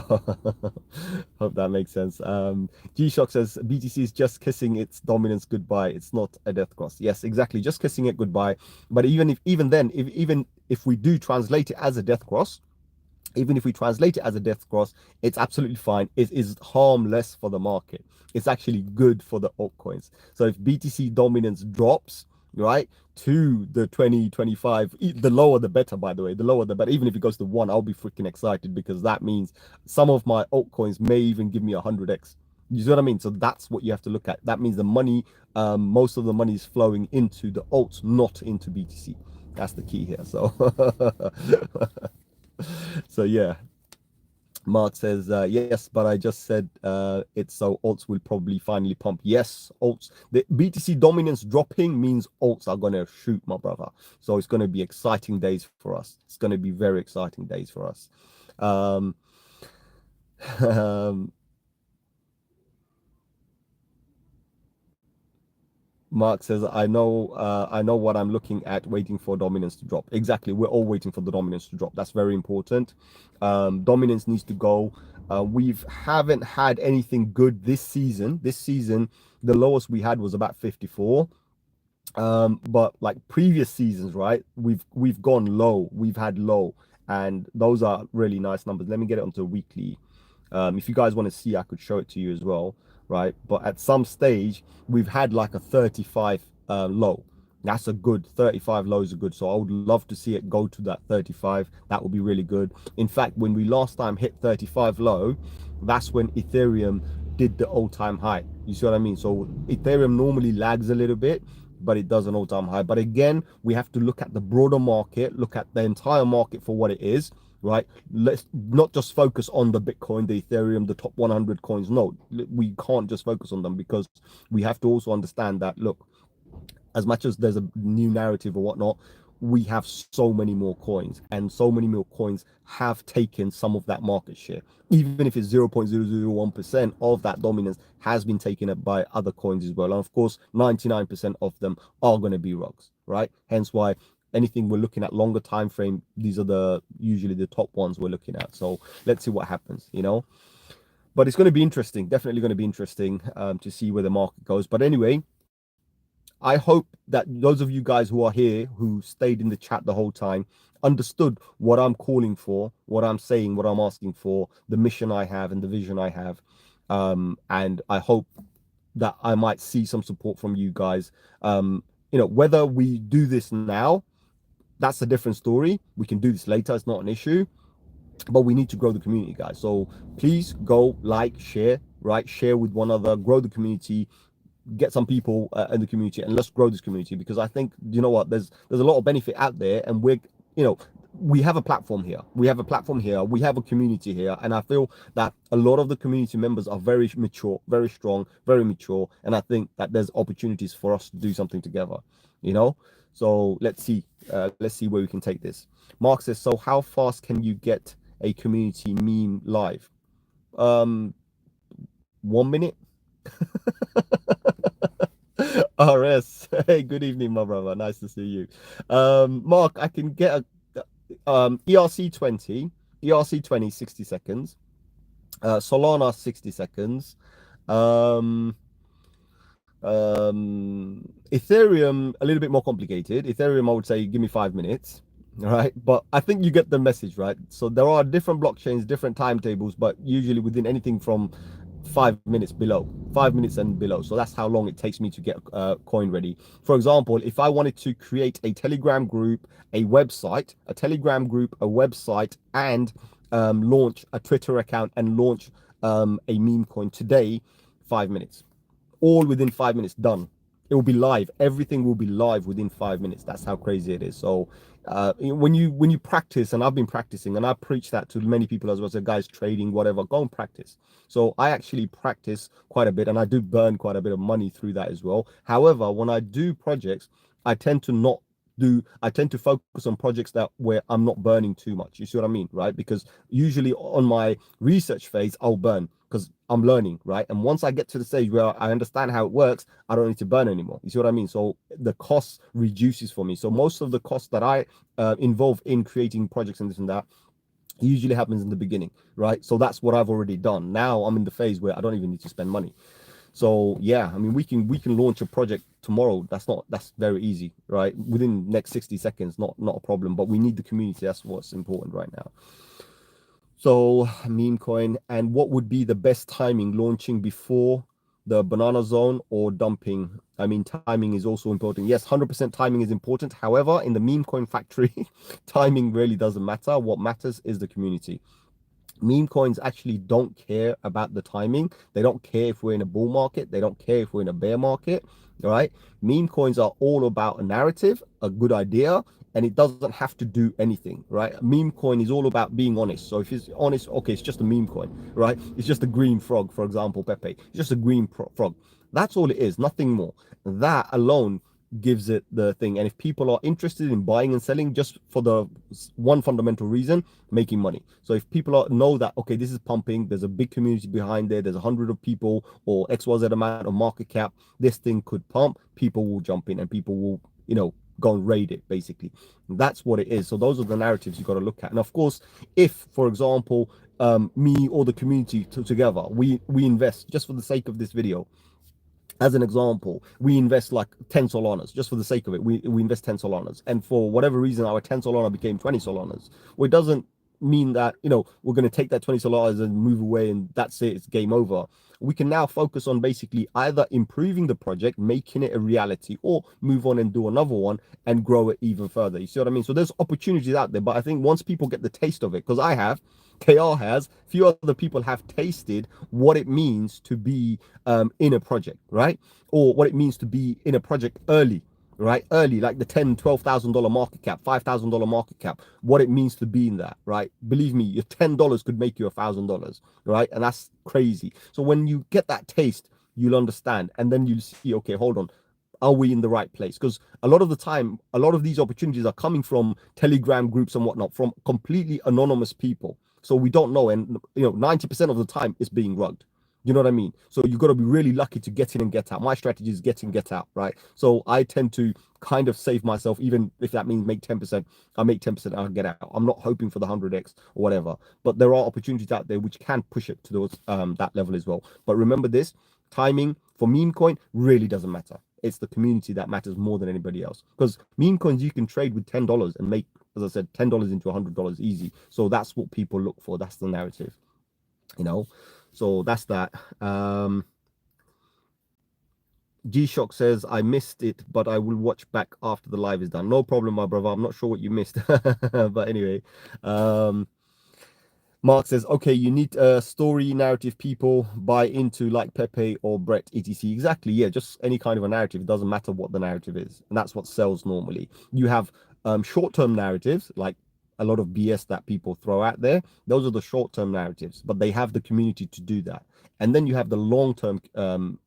hope that makes sense. G-Shock says BTC is just kissing its dominance goodbye. It's not a death cross. Yes, exactly, just kissing it goodbye. But even if we do translate it as a death cross, even if we translate it as a death cross, it's absolutely fine. It is harmless for the market. It's actually good for the altcoins. So if BTC dominance drops, right, to the 2025, the lower the better, by the way, the lower the better. Even if it goes to 1, I'll be freaking excited, because that means some of my altcoins may even give me 100x. You see what I mean? So that's what you have to look at. That means the money, most of the money is flowing into the alts, not into BTC. That's the key here. So so yeah, Mark says, yes, but I just said it's so alts will probably finally pump. Yes, alts. The BTC dominance dropping means alts are going to shoot, my brother. So it's going to be exciting days for us. It's going to be very exciting days for us. Mark says, I know what I'm looking at, waiting for dominance to drop. Exactly. We're all waiting for the dominance to drop. That's very important. Dominance needs to go. We haven't had anything good this season. This season, the lowest we had was about 54. But like previous seasons, right, we've gone low, we've had low, and those are really nice numbers. Let me get it onto a weekly. If you guys want to see, I could show it to you as well, right? But at some stage we've had like a 35 low. That's a good 35 lows are good, so I would love to see it go to that 35. That would be really good. In fact, when we last time hit 35 low, that's when ethereum did the all-time high. You see what I mean? So ethereum normally lags a little bit, but it does an all-time high. But again, we have to look at the broader market, look at the entire market for what it is, right? Let's not just focus on the Bitcoin, the Ethereum, the top 100 coins. No, we can't just focus on them, because we have to also understand that, look, as much as there's a new narrative or whatnot, we have so many more coins, and so many more coins have taken some of that market share. Even if it's 0.001% of that dominance has been taken up by other coins as well. And of course, 99% of them are going to be rocks, right? Hence why anything we're looking at longer time frame, these are the usually the top ones we're looking at. So let's see what happens, you know. But it's going to be interesting, definitely going to be interesting to see where the market goes. But anyway, I hope that those of you guys who are here, who stayed in the chat the whole time, understood what I'm calling for, what I'm saying, what I'm asking for, the mission I have and the vision I have. And I hope that I might see some support from you guys. You know, whether we do this now, that's a different story. We can do this later. It's not an issue. But we need to grow the community, guys. So please go like, share, right? Share with one another, grow the community, get some people in the community, and let's grow this community, because I think, you know what, there's a lot of benefit out there, and we're, you know, we have a platform here, we have a community here, and I feel that a lot of the community members are very mature, very strong, very mature, and I think that there's opportunities for us to do something together, you know. So let's see where we can take this. Mark says, so how fast can you get a community meme live? 1 minute. RS, hey, good evening, my brother. Nice to see you. Mark, I can get a ERC20, 60 seconds. Solana 60 seconds. Ethereum a little bit more complicated. Ethereum, I would say, give me 5 minutes. All right, but I think you get the message, right? So there are different blockchains, different timetables, but usually within anything from 5 minutes below, 5 minutes and below. So that's how long it takes me to get a coin ready. For example, if I wanted to create a Telegram group, a website, and launch a Twitter account and launch a meme coin today, 5 minutes, all within 5 minutes, done. It will be live. Everything will be live within 5 minutes. That's how crazy it is. So when you practice, and I've been practicing, and I preach that to many people as well, so guys trading, whatever, go and practice. So I actually practice quite a bit, and I do burn quite a bit of money through that as well. However, when I do projects, I tend to focus on projects that where I'm not burning too much. You see what I mean, right? Because usually on my research phase, I'll burn because I'm learning, right? And once I get to the stage where I understand how it works, I don't need to burn anymore. You see what I mean? So the cost reduces for me. So most of the costs that I involve in creating projects and this and that usually happens in the beginning, right? So that's what I've already done. Now I'm in the phase where I don't even need to spend money. So yeah, I mean, we can launch a project tomorrow. That's very easy, right? Within the next 60 seconds, not a problem. But we need the community. That's what's important right now. So meme coin, and what would be the best timing, launching before the banana zone or dumping? I mean, timing is also important. Yes, 100% timing is important. However, in the meme coin factory, timing really doesn't matter. What matters is the community. Meme coins actually don't care about the timing. They don't care if we're in a bull market. They don't care if we're in a bear market. All right. Meme coins are all about a narrative, a good idea, and it doesn't have to do anything, right? A meme coin is all about being honest. So if it's honest, okay, it's just a meme coin, right? It's just a green frog, for example, Pepe. It's just a green frog. That's all it is, nothing more. That alone gives it the thing. And if people are interested in buying and selling just for the one fundamental reason, making money. So if people know that, okay, this is pumping, there's a big community behind there, there's 100 of people or XYZ amount of market cap, this thing could pump, people will jump in and people will, go and raid it, basically. That's what it is. So those are the narratives you got to look at. And of course, if, for example, me or the community together. We invest just for the sake of this video. As an example, we invest like 10 Solanas just for the sake of it. We invest 10 Solanas, and for whatever reason, our 10 Solana became 20 Solanas. Well, it doesn't mean that we're going to take that 20 Solanas and move away and that's it. It's game over. We can now focus on basically either improving the project, making it a reality, or move on and do another one and grow it even further. You see what I mean? So there's opportunities out there, but I think once people get the taste of it, because I have, KR has, a few other people have tasted what it means to be in a project, right? Or what it means to be in a project early, right? Early, like the $10,000, $12,000 market cap, $5,000 market cap, what it means to be in that, right? Believe me, your $10 could make you $1,000, right? And that's crazy. So when you get that taste, you'll understand, and then you'll see, okay, hold on, are we in the right place? Because a lot of the time, a lot of these opportunities are coming from Telegram groups and whatnot, from completely anonymous people. So we don't know, and 90% of the time it's being rugged. You know what I mean? So you got to be really lucky to get in and get out. My strategy is get in, get out, right? So I tend to kind of save myself, even if that means make 10%. I make 10%, I'll get out. I'm not hoping for the 100x or whatever, but there are opportunities out there which can push it to those that level as well. But remember this, timing for meme coin really doesn't matter. It's the community that matters more than anybody else. Because meme coins you can trade with $10 and make, as I said, $10 into $100 easy. So that's what people look for. That's the narrative, So that's that. G-Shock says, I missed it, but I will watch back after the live is done. No problem, my brother. I'm not sure what you missed. But anyway, Mark says, okay, you need a story narrative people buy into, like Pepe or Brett, etc. Exactly. Yeah, just any kind of a narrative. It doesn't matter what the narrative is. And that's what sells normally. You have short-term narratives, like a lot of BS that people throw out there. Those are the short-term narratives, but they have the community to do that. And then you have the long-term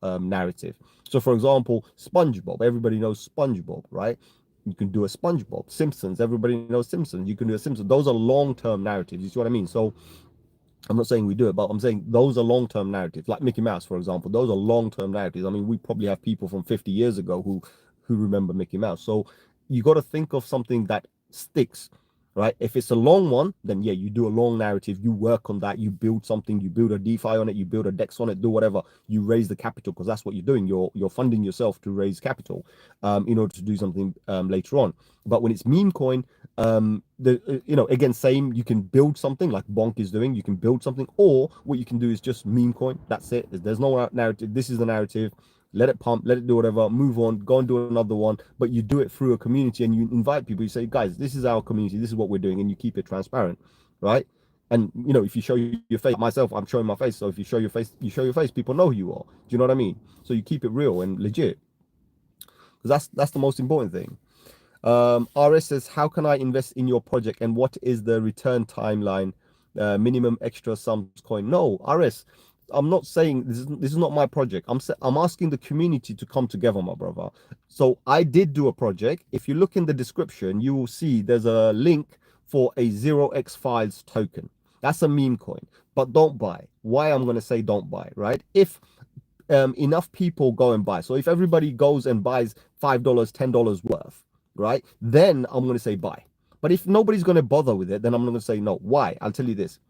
narrative. So, for example, SpongeBob. Everybody knows SpongeBob, right? You can do a SpongeBob. Simpsons, everybody knows Simpsons. You can do a Simpsons. Those are long-term narratives. You see what I mean? So I'm not saying we do it, but I'm saying those are long-term narratives. Like Mickey Mouse, for example, those are long-term narratives. I mean, we probably have people from 50 years ago who remember Mickey Mouse. So you got to think of something that sticks, right? If it's a long one, then yeah, you do a long narrative, you work on that, you build something, you build a DeFi on it, you build a DEX on it, do whatever, you raise the capital, because that's what you're doing. You're funding yourself to raise capital in order to do something later on. But when it's meme coin, again, same, you can build something like Bonk is doing, you can build something, or what you can do is just meme coin. That's it. There's no narrative. This is the narrative. Let it pump, let it do whatever, move on, go and do another one. But you do it through a community and you invite people. You say, guys, this is our community, this is what we're doing, and you keep it transparent, right? And if you show your face, myself, I'm showing my face. So if you show your face, people know who you are. Do you know what I mean? So you keep it real and legit. Because that's the most important thing. RS says, how can I invest in your project and what is the return timeline? Minimum extra sums coin. No, RS, I'm not saying this is not my project. I'm asking the community to come together, my brother. So I did do a project. If you look in the description, you will see there's a link for a 0x files token. That's a meme coin, but don't buy. Why I'm going to say don't buy, right? If enough people go and buy. So if everybody goes and buys $5, $10 worth, right? Then I'm going to say buy. But if nobody's going to bother with it, then I'm going to say no. Why? I'll tell you this.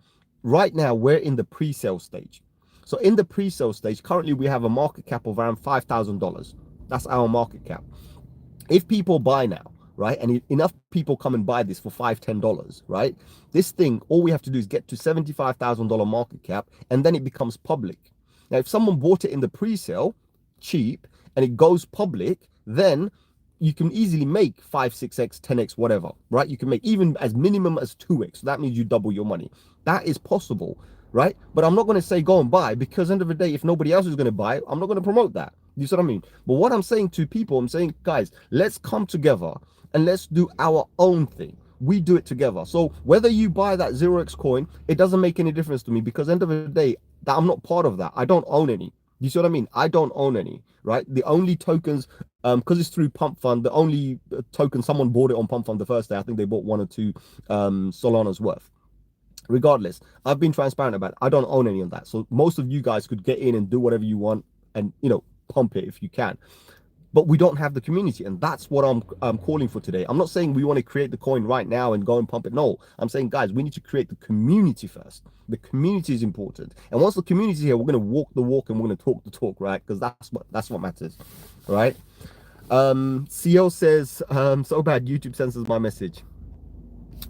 Right now, we're in the pre-sale stage. So in the pre-sale stage, currently we have a market cap of around $5,000. That's our market cap. If people buy now, right, and enough people come and buy this for $5, $10, right, this thing, all we have to do is get to $75,000 market cap, and then it becomes public. Now, if someone bought it in the pre-sale, cheap, and it goes public, then you can easily make 5, 6x, 10x, whatever, right? You can make even as minimum as 2x. So that means you double your money. That is possible, right? But I'm not going to say go and buy, because end of the day, if nobody else is going to buy, I'm not going to promote that. You see what I mean? But what I'm saying to people, I'm saying, guys, let's come together and let's do our own thing. We do it together. So whether you buy that 0x coin, it doesn't make any difference to me, because end of the day, that I'm not part of that. I don't own any. You see what I mean? I don't own any, right? The only tokens, because it's through Pump Fund, the only token, someone bought it on Pump Fund the first day. I think they bought 1 or 2 Solana's worth. Regardless, I've been transparent about it. I don't own any of that. So most of you guys could get in and do whatever you want and, pump it if you can. but we don't have the community, and that's what I'm calling for today. I'm not saying we want to create the coin right now and go and pump it. No, I'm saying, guys, we need to create the community first. The community is important, and once the community is here, we're going to walk the walk and we're going to talk the talk, right? Because that's what matters, right? CL says, so bad YouTube censors my message.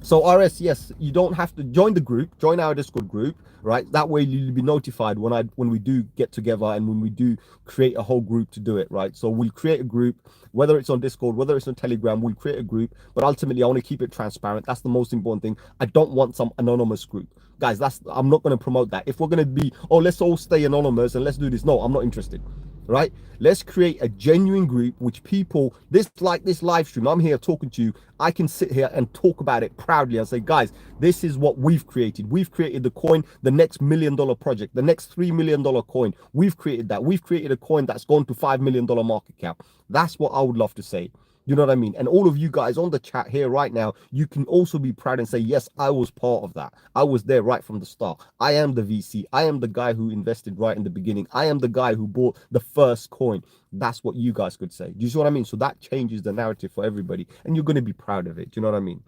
So RS, yes, you don't have to join the group, join our Discord group, right? That way you'll be notified when we do get together and when we do create a whole group to do it, right? So we'll create a group, whether it's on Discord, whether it's on Telegram, we'll create a group, but ultimately I want to keep it transparent. That's the most important thing. I don't want some anonymous group. Guys, I'm not going to promote that. If we're going to be, oh, let's all stay anonymous and let's do this. No, I'm not interested. Right, let's create a genuine group which people, this live stream, I'm here talking to you, I can sit here and talk about it proudly and say, guys, this is what we've created the coin, the next $1 million project, the next $3 million coin. We've created that. We've created a coin that's gone to $5 million market cap. That's what I would love to say. You know what I mean? And all of you guys on the chat here right now, you can also be proud and say, yes, I was part of that. I was there right from the start. I am the VC. I am the guy who invested right in the beginning. I am the guy who bought the first coin. That's what you guys could say. Do you see what I mean? So that changes the narrative for everybody, and you're going to be proud of it. Do you know what I mean?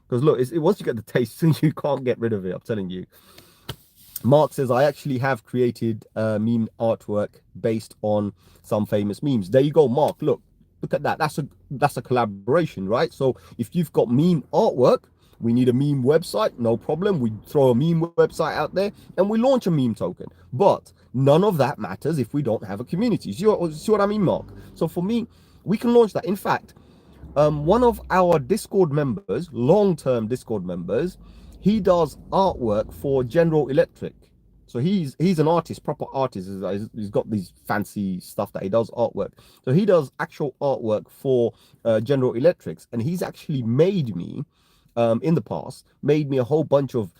Because look, once you get the taste, you can't get rid of it. I'm telling you. Mark says, I actually have created meme artwork based on some famous memes. There you go, Mark. Look at that. That's a collaboration, right? So if you've got meme artwork, we need a meme website, no problem. We throw a meme website out there and we launch a meme token. But none of that matters if we don't have a community. See what I mean, Mark? So for me, we can launch that. In fact, one of our Discord members, long-term Discord members, he does artwork for General Electric. So he's an artist, proper artist. He's got these fancy stuff that he does artwork. So he does actual artwork for General Electrics, and he's actually made me, in the past, made me a whole bunch of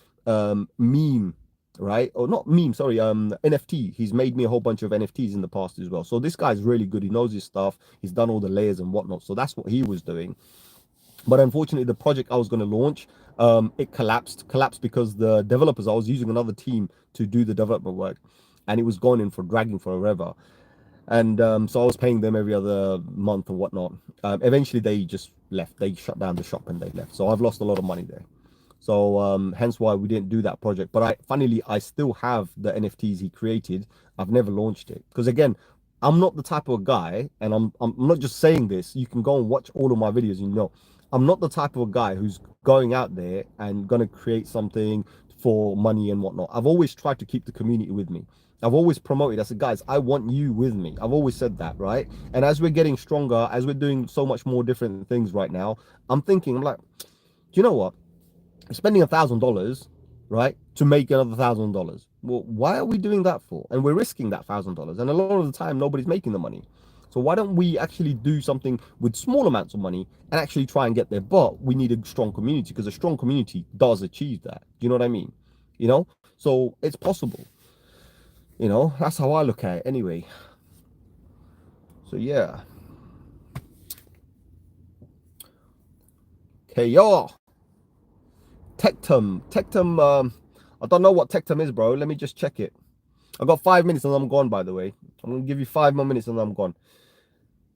meme, right? Or not meme, sorry, NFT. He's made me a whole bunch of NFTs in the past as well. So this guy's really good. He knows his stuff. He's done all the layers and whatnot. So that's what he was doing. But unfortunately, the project I was going to launch, it collapsed because the developers, I was using another team to do the development work, and it was going in for dragging forever. And so I was paying them every other month and whatnot. Eventually, they just left. They shut down the shop and they left. So I've lost a lot of money there. So hence why we didn't do that project. But I still have the NFTs he created. I've never launched it because, again, I'm not the type of guy, and I'm not just saying this. You can go and watch all of my videos, you know. I'm not the type of a guy who's going out there and going to create something for money and whatnot. I've always tried to keep the community with me. I've always promoted. I said, guys, I want you with me. I've always said that, right? And as we're getting stronger, as we're doing so much more different things right now, I'm like, do you know what? I'm spending $1,000, right, to make another $1,000. Well, why are we doing that for? And we're risking that $1,000. And a lot of the time, nobody's making the money. So why don't we actually do something with small amounts of money and actually try and get there? But we need a strong community, because a strong community does achieve that. Do you know what I mean? You know, so it's possible. You know, that's how I look at it anyway. So yeah. Okay, yo. Tectum. I don't know what Tectum is, bro. Let me just check it. I got 5 minutes and I'm gone, by the way. I'm gonna give you 5 more minutes and I'm gone,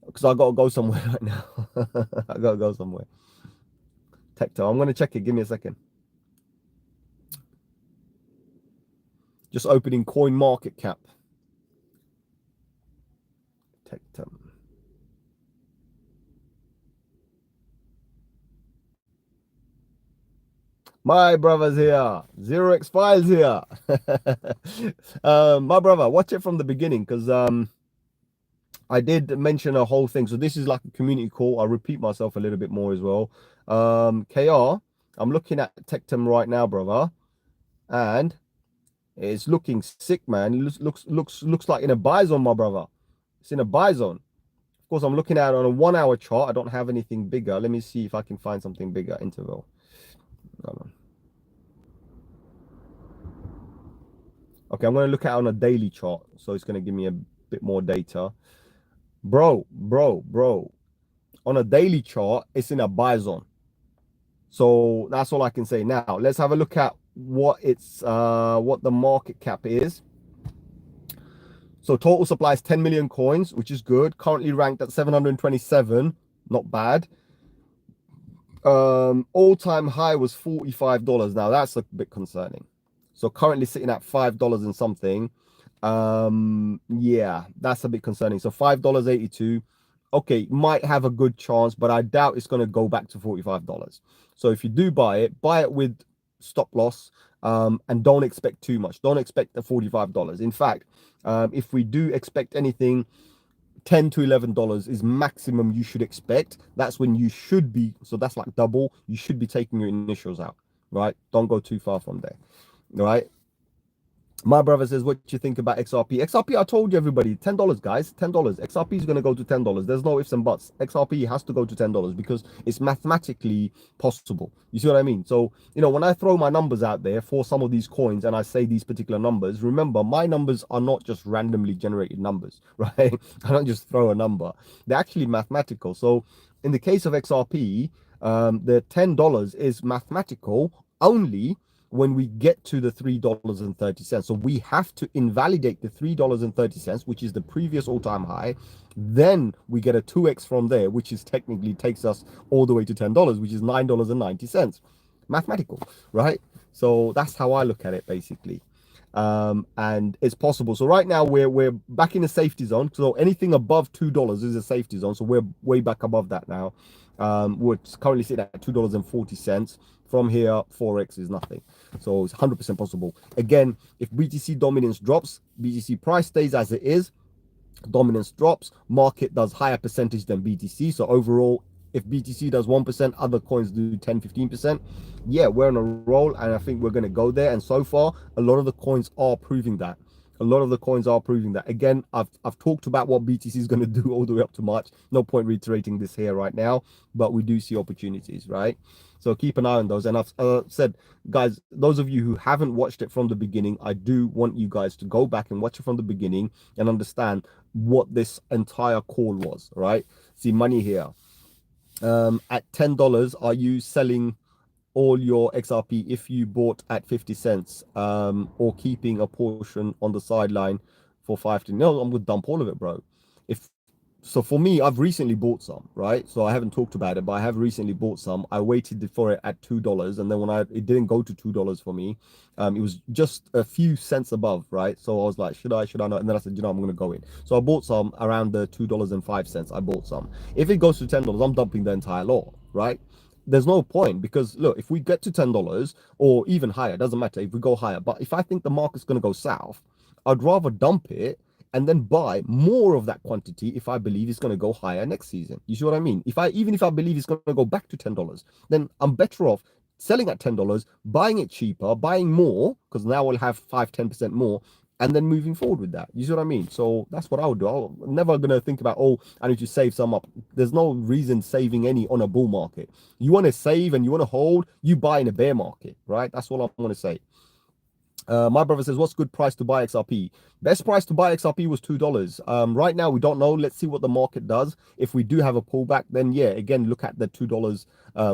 because I gotta go somewhere right now. I gotta go somewhere. Tectum. I'm gonna check it. Give me a second. Just opening coin market cap. Tectum. My brother's here. 0x Files here. My brother, watch it from the beginning, because I did mention a whole thing. So this is like a community call. I'll repeat myself a little bit more as well. KR, I'm looking at Tectum right now, brother, and it's looking sick, man. It looks like in a buy zone, my brother. It's in a buy zone. Of course, I'm looking at it on a 1 hour chart. I don't have anything bigger. Let me see if I can find something bigger. Interval. Hold on. Okay, I'm going to look at it on a daily chart, so it's going to give me a bit more data. Bro. On a daily chart, it's in a buy zone. So that's all I can say. Now, let's have a look at what the market cap is. So total supply is 10 million coins, which is good. Currently ranked at 727, not bad. All-time high was $45. Now that's a bit concerning. So currently sitting at $5 and something. Yeah, that's a bit concerning. So $5.82. Okay, might have a good chance, but I doubt it's going to go back to $45. So if you do buy it with stop loss, and don't expect too much. Don't expect the $45. In fact, if we do expect anything, $10 to $11 is maximum you should expect. That's when you should be, so that's like double. You should be taking your initials out, right? Don't go too far from there, right? My brother says, what do you think about XRP? XRP, I told you everybody, $10, guys, $10. XRP is going to go to $10. There's no ifs and buts. XRP has to go to $10 because it's mathematically possible. You see what I mean? So, you know, when I throw my numbers out there for some of these coins and I say these particular numbers, remember, my numbers are not just randomly generated numbers, right? I don't just throw a number. They're actually mathematical. So in the case of XRP, the $10 is mathematical only when we get to the $3.30. So we have to invalidate the $3.30, which is the previous all-time high. Then we get a 2x from there, which is technically takes us all the way to $10, which is $9.90. Mathematical, right? So that's how I look at it, basically. And it's possible. So right now we're back in a safety zone. So anything above $2 is a safety zone. So we're way back above that now. We're currently sitting at $2.40. From here, Forex is nothing. So it's 100% possible. Again, if BTC dominance drops, BTC price stays as it is, dominance drops, market does higher percentage than BTC. So overall, if BTC does 1%, other coins do 10-15%. Yeah, we're on a roll, and I think we're going to go there. And so far, a lot of the coins are proving that. A lot of the coins are proving that. Again, I've talked about what BTC is going to do all the way up to March. No point reiterating this here right now, but we do see opportunities, right? So keep an eye on those. And I've said, guys, those of you who haven't watched it from the beginning, I do want you guys to go back and watch it from the beginning and understand what this entire call was, right? See, money here. At $10, are you selling all your XRP if you bought at 50 cents, or keeping a portion on the sideline for 5 to no? I'm gonna dump all of it, bro. If so, for me, I've recently bought some, right? So I haven't talked about it, but I have recently bought some. I waited for it at $2, and then when it didn't go to $2 for me, it was just a few cents above, right? So I was like, should I not? And then I said, you know, I'm gonna go in. So I bought some around the $2.05. I bought some. If it goes to $10, I'm dumping the entire lot, right? There's no point, because look, if we get to $10 or even higher, doesn't matter if we go higher, but if I think the market's going to go south, I'd rather dump it and then buy more of that quantity if I believe it's going to go higher next season. You see what I mean? Even if I believe it's going to go back to $10, then I'm better off selling at $10, buying it cheaper, buying more, because now we'll have 5-10% more, and then moving forward with that. You see what I mean? So that's what I would do. I'm never going to think about, oh, I need to save some up. There's no reason saving any on a bull market. You want to save and you want to hold, you buy in a bear market, right? That's all I want to say. My brother says, what's good price to buy XRP? Best price to buy XRP was $2. Right now, we don't know. Let's see what the market does. If we do have a pullback, then yeah, again, look at the $2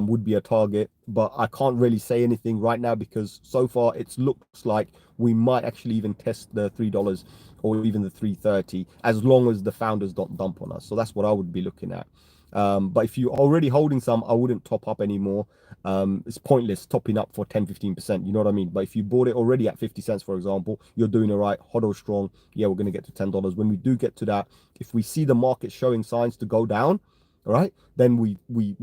would be a target. But I can't really say anything right now because so far it looks like we might actually even test the $3 or even the 330 as long as the founders don't dump on us. So that's what I would be looking at. But if you're already holding some, I wouldn't top up anymore. It's pointless topping up for 10-15%, you know what I mean? But if you bought it already at 50 cents, for example, you're doing it right, hodl strong. Yeah, we're going to get to $10. When we do get to that, if we see the market showing signs to go down, all right, then we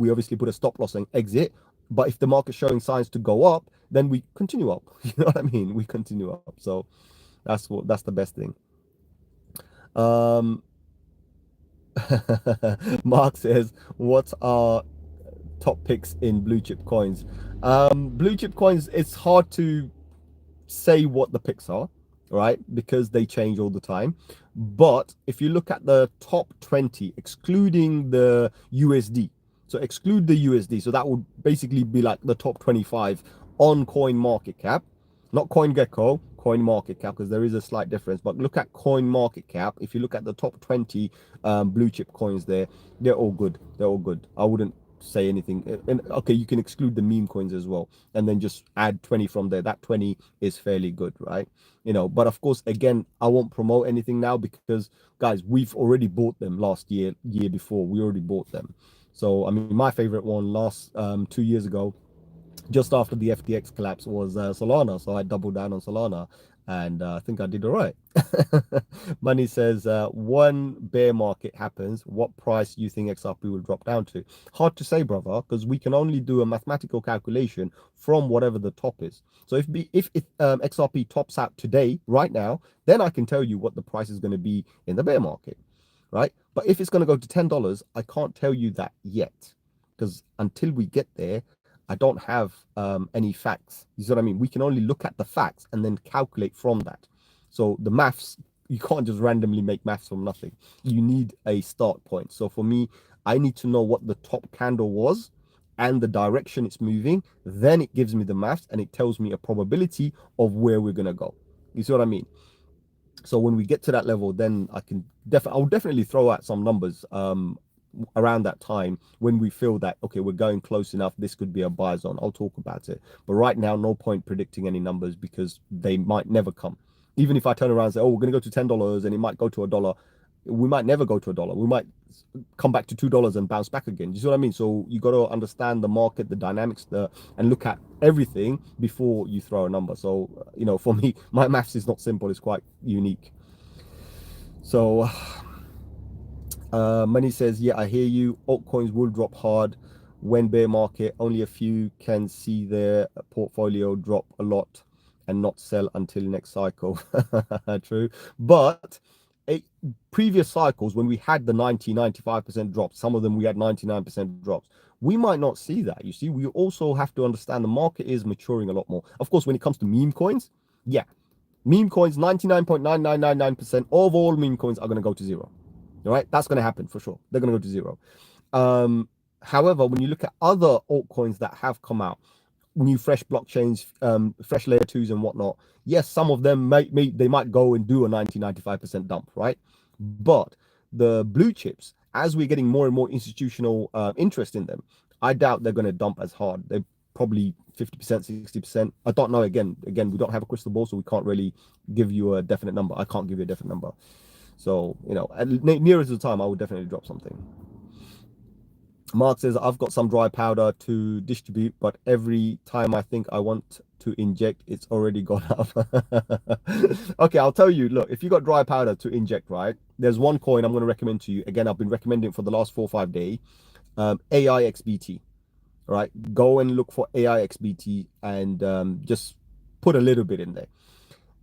obviously put a stop loss and exit. But if the market's showing signs to go up, then we continue up. You know what I mean? We continue up. So that's the best thing. Mark says, what are top picks in blue chip coins? Blue chip coins, it's hard to say what the picks are, right? Because they change all the time. But if you look at the top 20, excluding the USD, so exclude the USD, so that would basically be like the top 25 on coin market cap, not CoinGecko, coin market cap, because there is a slight difference. But look at coin market cap. If you look at the top 20 blue chip coins there, they're all good. They're all good. I wouldn't say anything. And okay, you can exclude the meme coins as well, and then just add 20 from there. That 20 is fairly good, right? But of course, again, I won't promote anything now because guys, we've already bought them last year before. We already bought them. So I mean, my favorite one last 2 years ago, just after the FTX collapse, was Solana. So I doubled down on Solana, and I think I did all right. Money says, one bear market happens, what price you think XRP will drop down to? Hard to say, brother, because we can only do a mathematical calculation from whatever the top is. So if XRP tops out today, right now, then I can tell you what the price is going to be in the bear market, right? But if it's going to go to $10, I can't tell you that yet, because until we get there, I don't have any facts. You see what I mean? We can only look at the facts and then calculate from that. So the maths, you can't just randomly make maths from nothing. You need a start point. So for me, I need to know what the top candle was and the direction it's moving. Then it gives me the maths and it tells me a probability of where we're going to go. You see what I mean? So when we get to that level, then I'll definitely throw out some numbers around that time when we feel that, okay, we're going close enough, this could be a buy zone. I'll talk about it. But right now, no point predicting any numbers because they might never come. Even if I turn around and say, oh, we're going to go to $10 and it might go to $1, we might never go to $1. We might come back to $2 and bounce back again. Do you see what I mean? So you got to understand the market, the dynamics, and look at everything before you throw a number. So, for me, my maths is not simple. It's quite unique. So Money says, yeah, I hear you. Altcoins will drop hard when bear market. Only a few can see their portfolio drop a lot and not sell until next cycle. True. But previous cycles, when we had the 95% drops, some of them we had 99% drops. We might not see that. You see, we also have to understand the market is maturing a lot more. Of course, when it comes to meme coins, yeah, meme coins, 99.9999% of all meme coins are going to go to zero. All right, that's going to happen for sure. They're going to go to zero. However, when you look at other altcoins that have come out, new fresh blockchains, fresh layer twos and whatnot, yes, some of them they might go and do a 95% dump, right? But the blue chips, as we're getting more and more institutional interest in them, I doubt they're going to dump as hard. They're probably 50%, 60%. I don't know. Again, we don't have a crystal ball, so we can't really give you a definite number. I can't give you a definite number. So, nearer to the time, I would definitely drop something. Mark says, I've got some dry powder to distribute, but every time I think I want to inject, it's already gone up. Okay, I'll tell you, look, if you got dry powder to inject, right, there's one coin I'm going to recommend to you. Again, I've been recommending it for the last 4 or 5 days. AIXBT, right? Go and look for AIXBT and just put a little bit in there.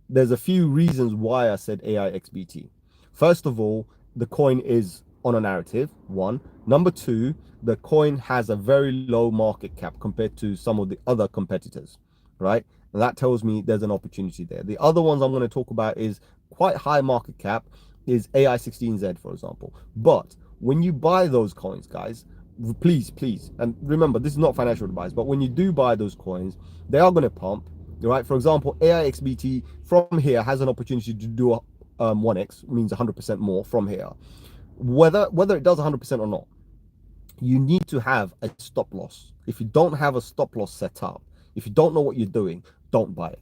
There's a few reasons why I said AIXBT. First of all, the coin is on a narrative, one. Number two, the coin has a very low market cap compared to some of the other competitors, right? And that tells me there's an opportunity there. The other ones I'm going to talk about is quite high market cap, is AI16Z, for example. But when you buy those coins, guys, please, and remember, this is not financial advice, but when you do buy those coins, they are going to pump, right? For example, AIXBT from here has an opportunity to do a 1x, means 100% more from here. Whether it does 100% or not, you need to have a stop loss. If you don't have a stop loss set up, if you don't know what you're doing, don't buy it,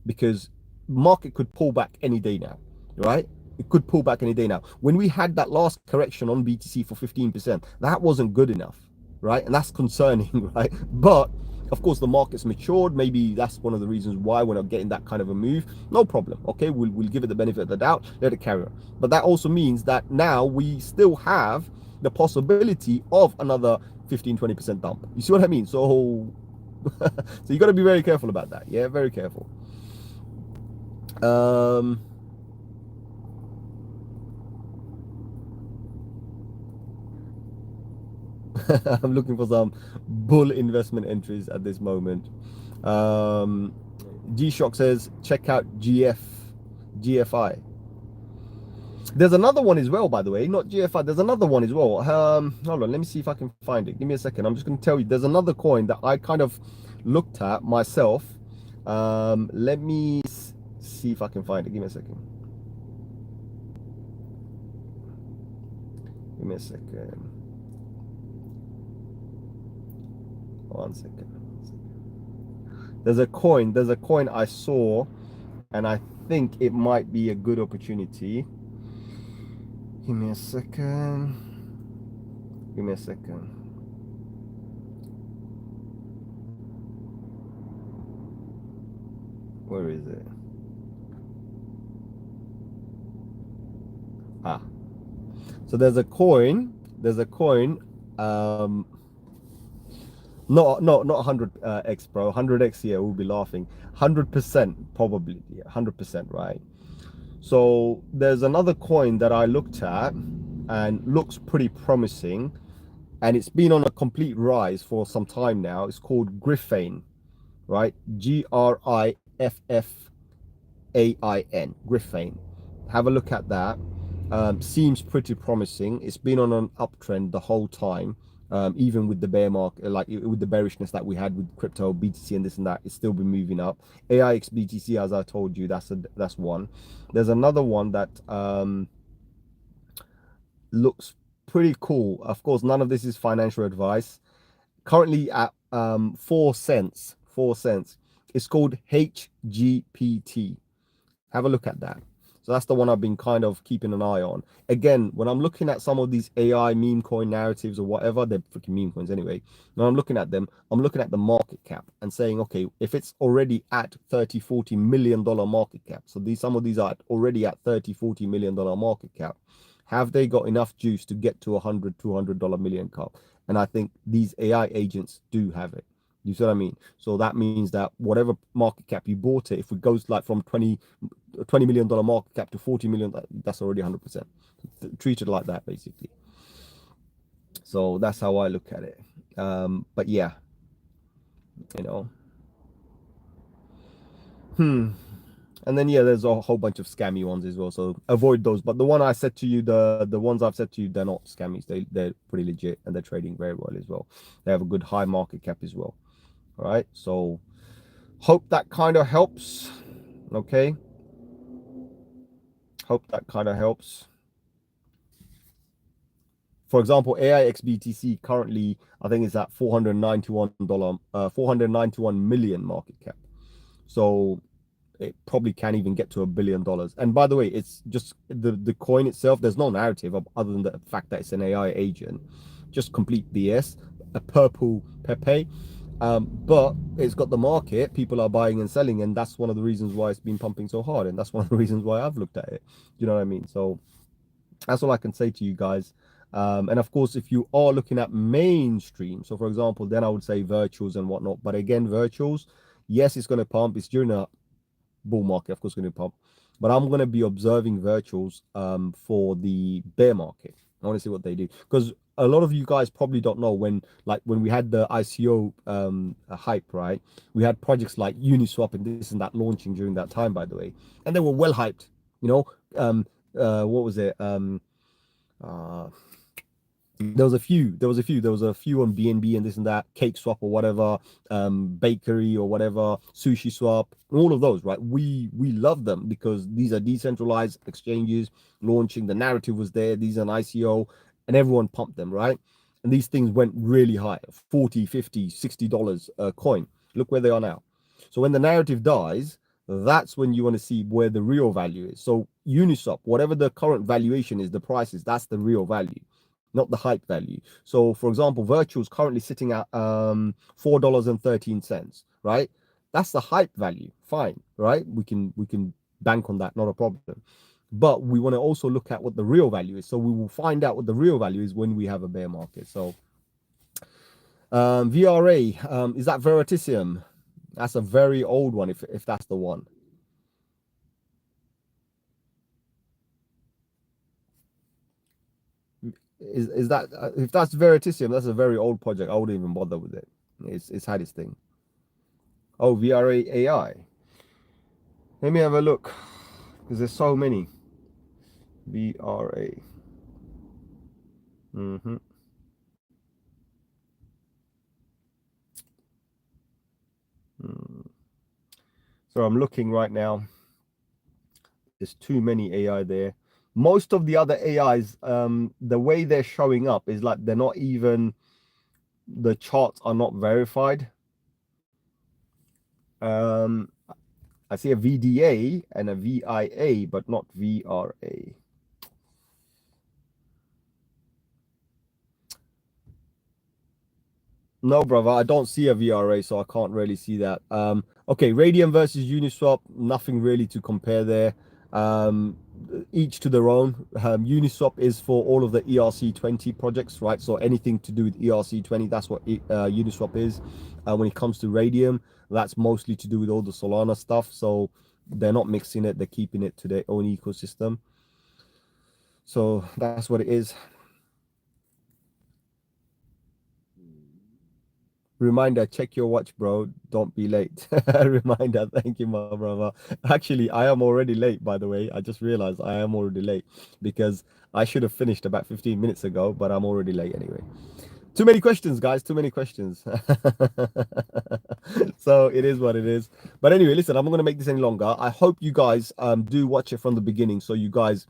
because market could pull back any day now, right? It could pull back any day now. When we had that last correction on BTC for 15%, that wasn't good enough, right? And that's concerning, right? But of course, the market's matured. Maybe that's one of the reasons why we're not getting that kind of a move. No problem. Okay, we'll give it the benefit of the doubt. Let it carry on. But that also means that now we still have the possibility of another 15-20% dump. You see what I mean? So, so you got to be very careful about that. Yeah, very careful. I'm looking for some bull investment entries at this moment. G-Shock says, check out GFI. There's another one as well, by the way, not GFI. There's another one as well. Hold on, let me see if I can find it. Give me a second. I'm just going to tell you. There's another coin that I kind of looked at myself. Let me see if I can find it. Give me a second. Give me a second. One second. There's a coin I saw, and I think it might be a good opportunity. Give me a second. Give me a second. Where is it? Ah, so there's a coin. There's a coin. Um, not 100x, bro. 100x here, we'll be laughing. 100% probably. 100%, right? So there's another coin that I looked at and looks pretty promising, and it's been on a complete rise for some time now. It's called Griffin, right? Griffain. Griffin. Have a look at that. Seems pretty promising. It's been on an uptrend the whole time. Even with the bear market, like with the bearishness that we had with crypto, BTC, and this and that, it's still been moving up. AIX BTC, as I told you, that's one. There's another one that looks pretty cool. Of course, none of this is financial advice. Currently at 4 cents. 4 cents. It's called HGPT. Have a look at that. So that's the one I've been kind of keeping an eye on. Again, when I'm looking at some of these AI meme coin narratives or whatever, they're freaking meme coins anyway. When I'm looking at them, I'm looking at the market cap and saying, okay, if it's already at 30, $40 million market cap, so some of these are already at 30, $40 million market cap, have they got enough juice to get to 100, $200 million cap? And I think these AI agents do have it. You see what I mean? So that means that whatever market cap you bought it, if it goes like from $20 million market cap to 40 million, that's already 100%. Treat it like that, basically. So that's how I look at it. But yeah, you know. And then yeah, there's a whole bunch of scammy ones as well. So avoid those. But the one I said to you, the ones I've said to you, they're not scammies. They're pretty legit and they're trading very well as well. They have a good high market cap as well. All right. So hope that kind of helps. Okay. Hope that kind of helps. For example, AIX BTC currently, I think it's at $491 million market cap. So it probably can't even get to $1 billion. And by the way, it's just the coin itself. There's no narrative other than the fact that it's an AI agent. Just complete BS. A purple Pepe. But it's got the market. People are buying and selling, and that's one of the reasons why it's been pumping so hard. And that's one of the reasons why I've looked at it. You know what I mean? So that's all I can say to you guys. And of course, if you are looking at mainstream, so for example, then I would say virtuals and whatnot. But again, virtuals, yes, it's going to pump. It's during a bull market, of course, going to pump. But I'm going to be observing virtuals for the bear market. I want to see what they do, because a lot of you guys probably don't know when we had the ICO hype, right? We had projects like Uniswap and this and that launching during that time, by the way, and they were well hyped. You know, what was it? There was a few on BNB and this and that, Cake Swap or whatever, Bakery or whatever, Sushi Swap, all of those, right? We love them because these are decentralized exchanges launching. The narrative was there. These are an ICO, and everyone pumped them, right? And these things went really high, 40, 50, $60 a coin. Look where they are now. So when the narrative dies, that's when you want to see where the real value is. So Uniswap, whatever the current valuation is, the price is, that's the real value, not the hype value. So for example, virtual is currently sitting at $4.13, right? That's the hype value. Fine, right? We can bank on that, not a problem. But we want to also look at what the real value is. So we will find out what the real value is when we have a bear market. So VRA, is that Veritasium? That's a very old one, if that's the one. Is that if that's Veritasium, that's a very old project. I wouldn't even bother with it. It's had its thing. Oh, VRA AI. Let me have a look, because there's so many. VRA. Mm-hmm. So I'm looking right now. There's too many AI there. Most of the other AIs, the way they're showing up is like they're not even the charts are not verified. I see a VDA and a VIA, but not VRA. No, brother, I don't see a VRA, so I can't really see that. Okay, Radium versus Uniswap, nothing really to compare there. Um, each to their own. Uniswap is for all of the ERC20 projects, right? So anything to do with ERC20, that's what Uniswap is. When it comes to Radium, that's mostly to do with all the Solana stuff. So they're not mixing it; they're keeping it to their own ecosystem. So that's what it is. Reminder, check your watch, bro. Don't be late. Reminder, thank you, my brother. Actually, I am already late, by the way. I just realized I am already late because I should have finished about 15 minutes ago, but I'm already late anyway. Too many questions, guys. Too many questions. So it is what it is. But anyway, listen, I'm not going to make this any longer. I hope you guys do watch it from the beginning so you guys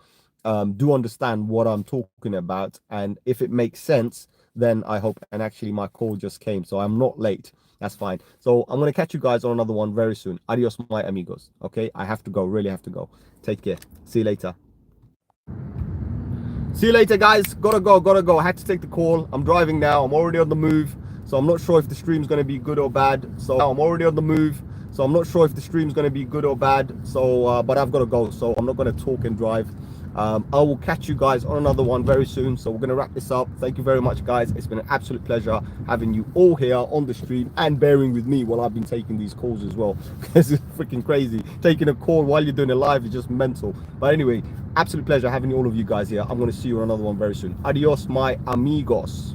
do understand what I'm talking about. And if it makes sense, then I hope. And actually, my call just came, so I'm not late. That's fine. So I'm going to catch you guys on another one very soon. Adios, my amigos. Okay, I have to go. Really have to go. Take care. See you later. See you later, guys. Gotta go, gotta go. I had to take the call. I'm driving now. I'm already on the move. So I'm not sure if the stream's going to be good or bad. So I'm already on the move. So I'm not sure if the stream's going to be good or bad. So, but I've got to go. So I'm not going to talk and drive. I will catch you guys on another one very soon. So we're going to wrap this up. Thank you very much, guys. It's been an absolute pleasure having you all here on the stream and bearing with me while I've been taking these calls as well. This is freaking crazy. Taking a call while you're doing a live is just mental. But anyway, absolute pleasure having all of you guys here. I'm going to see you on another one very soon. Adios, my amigos.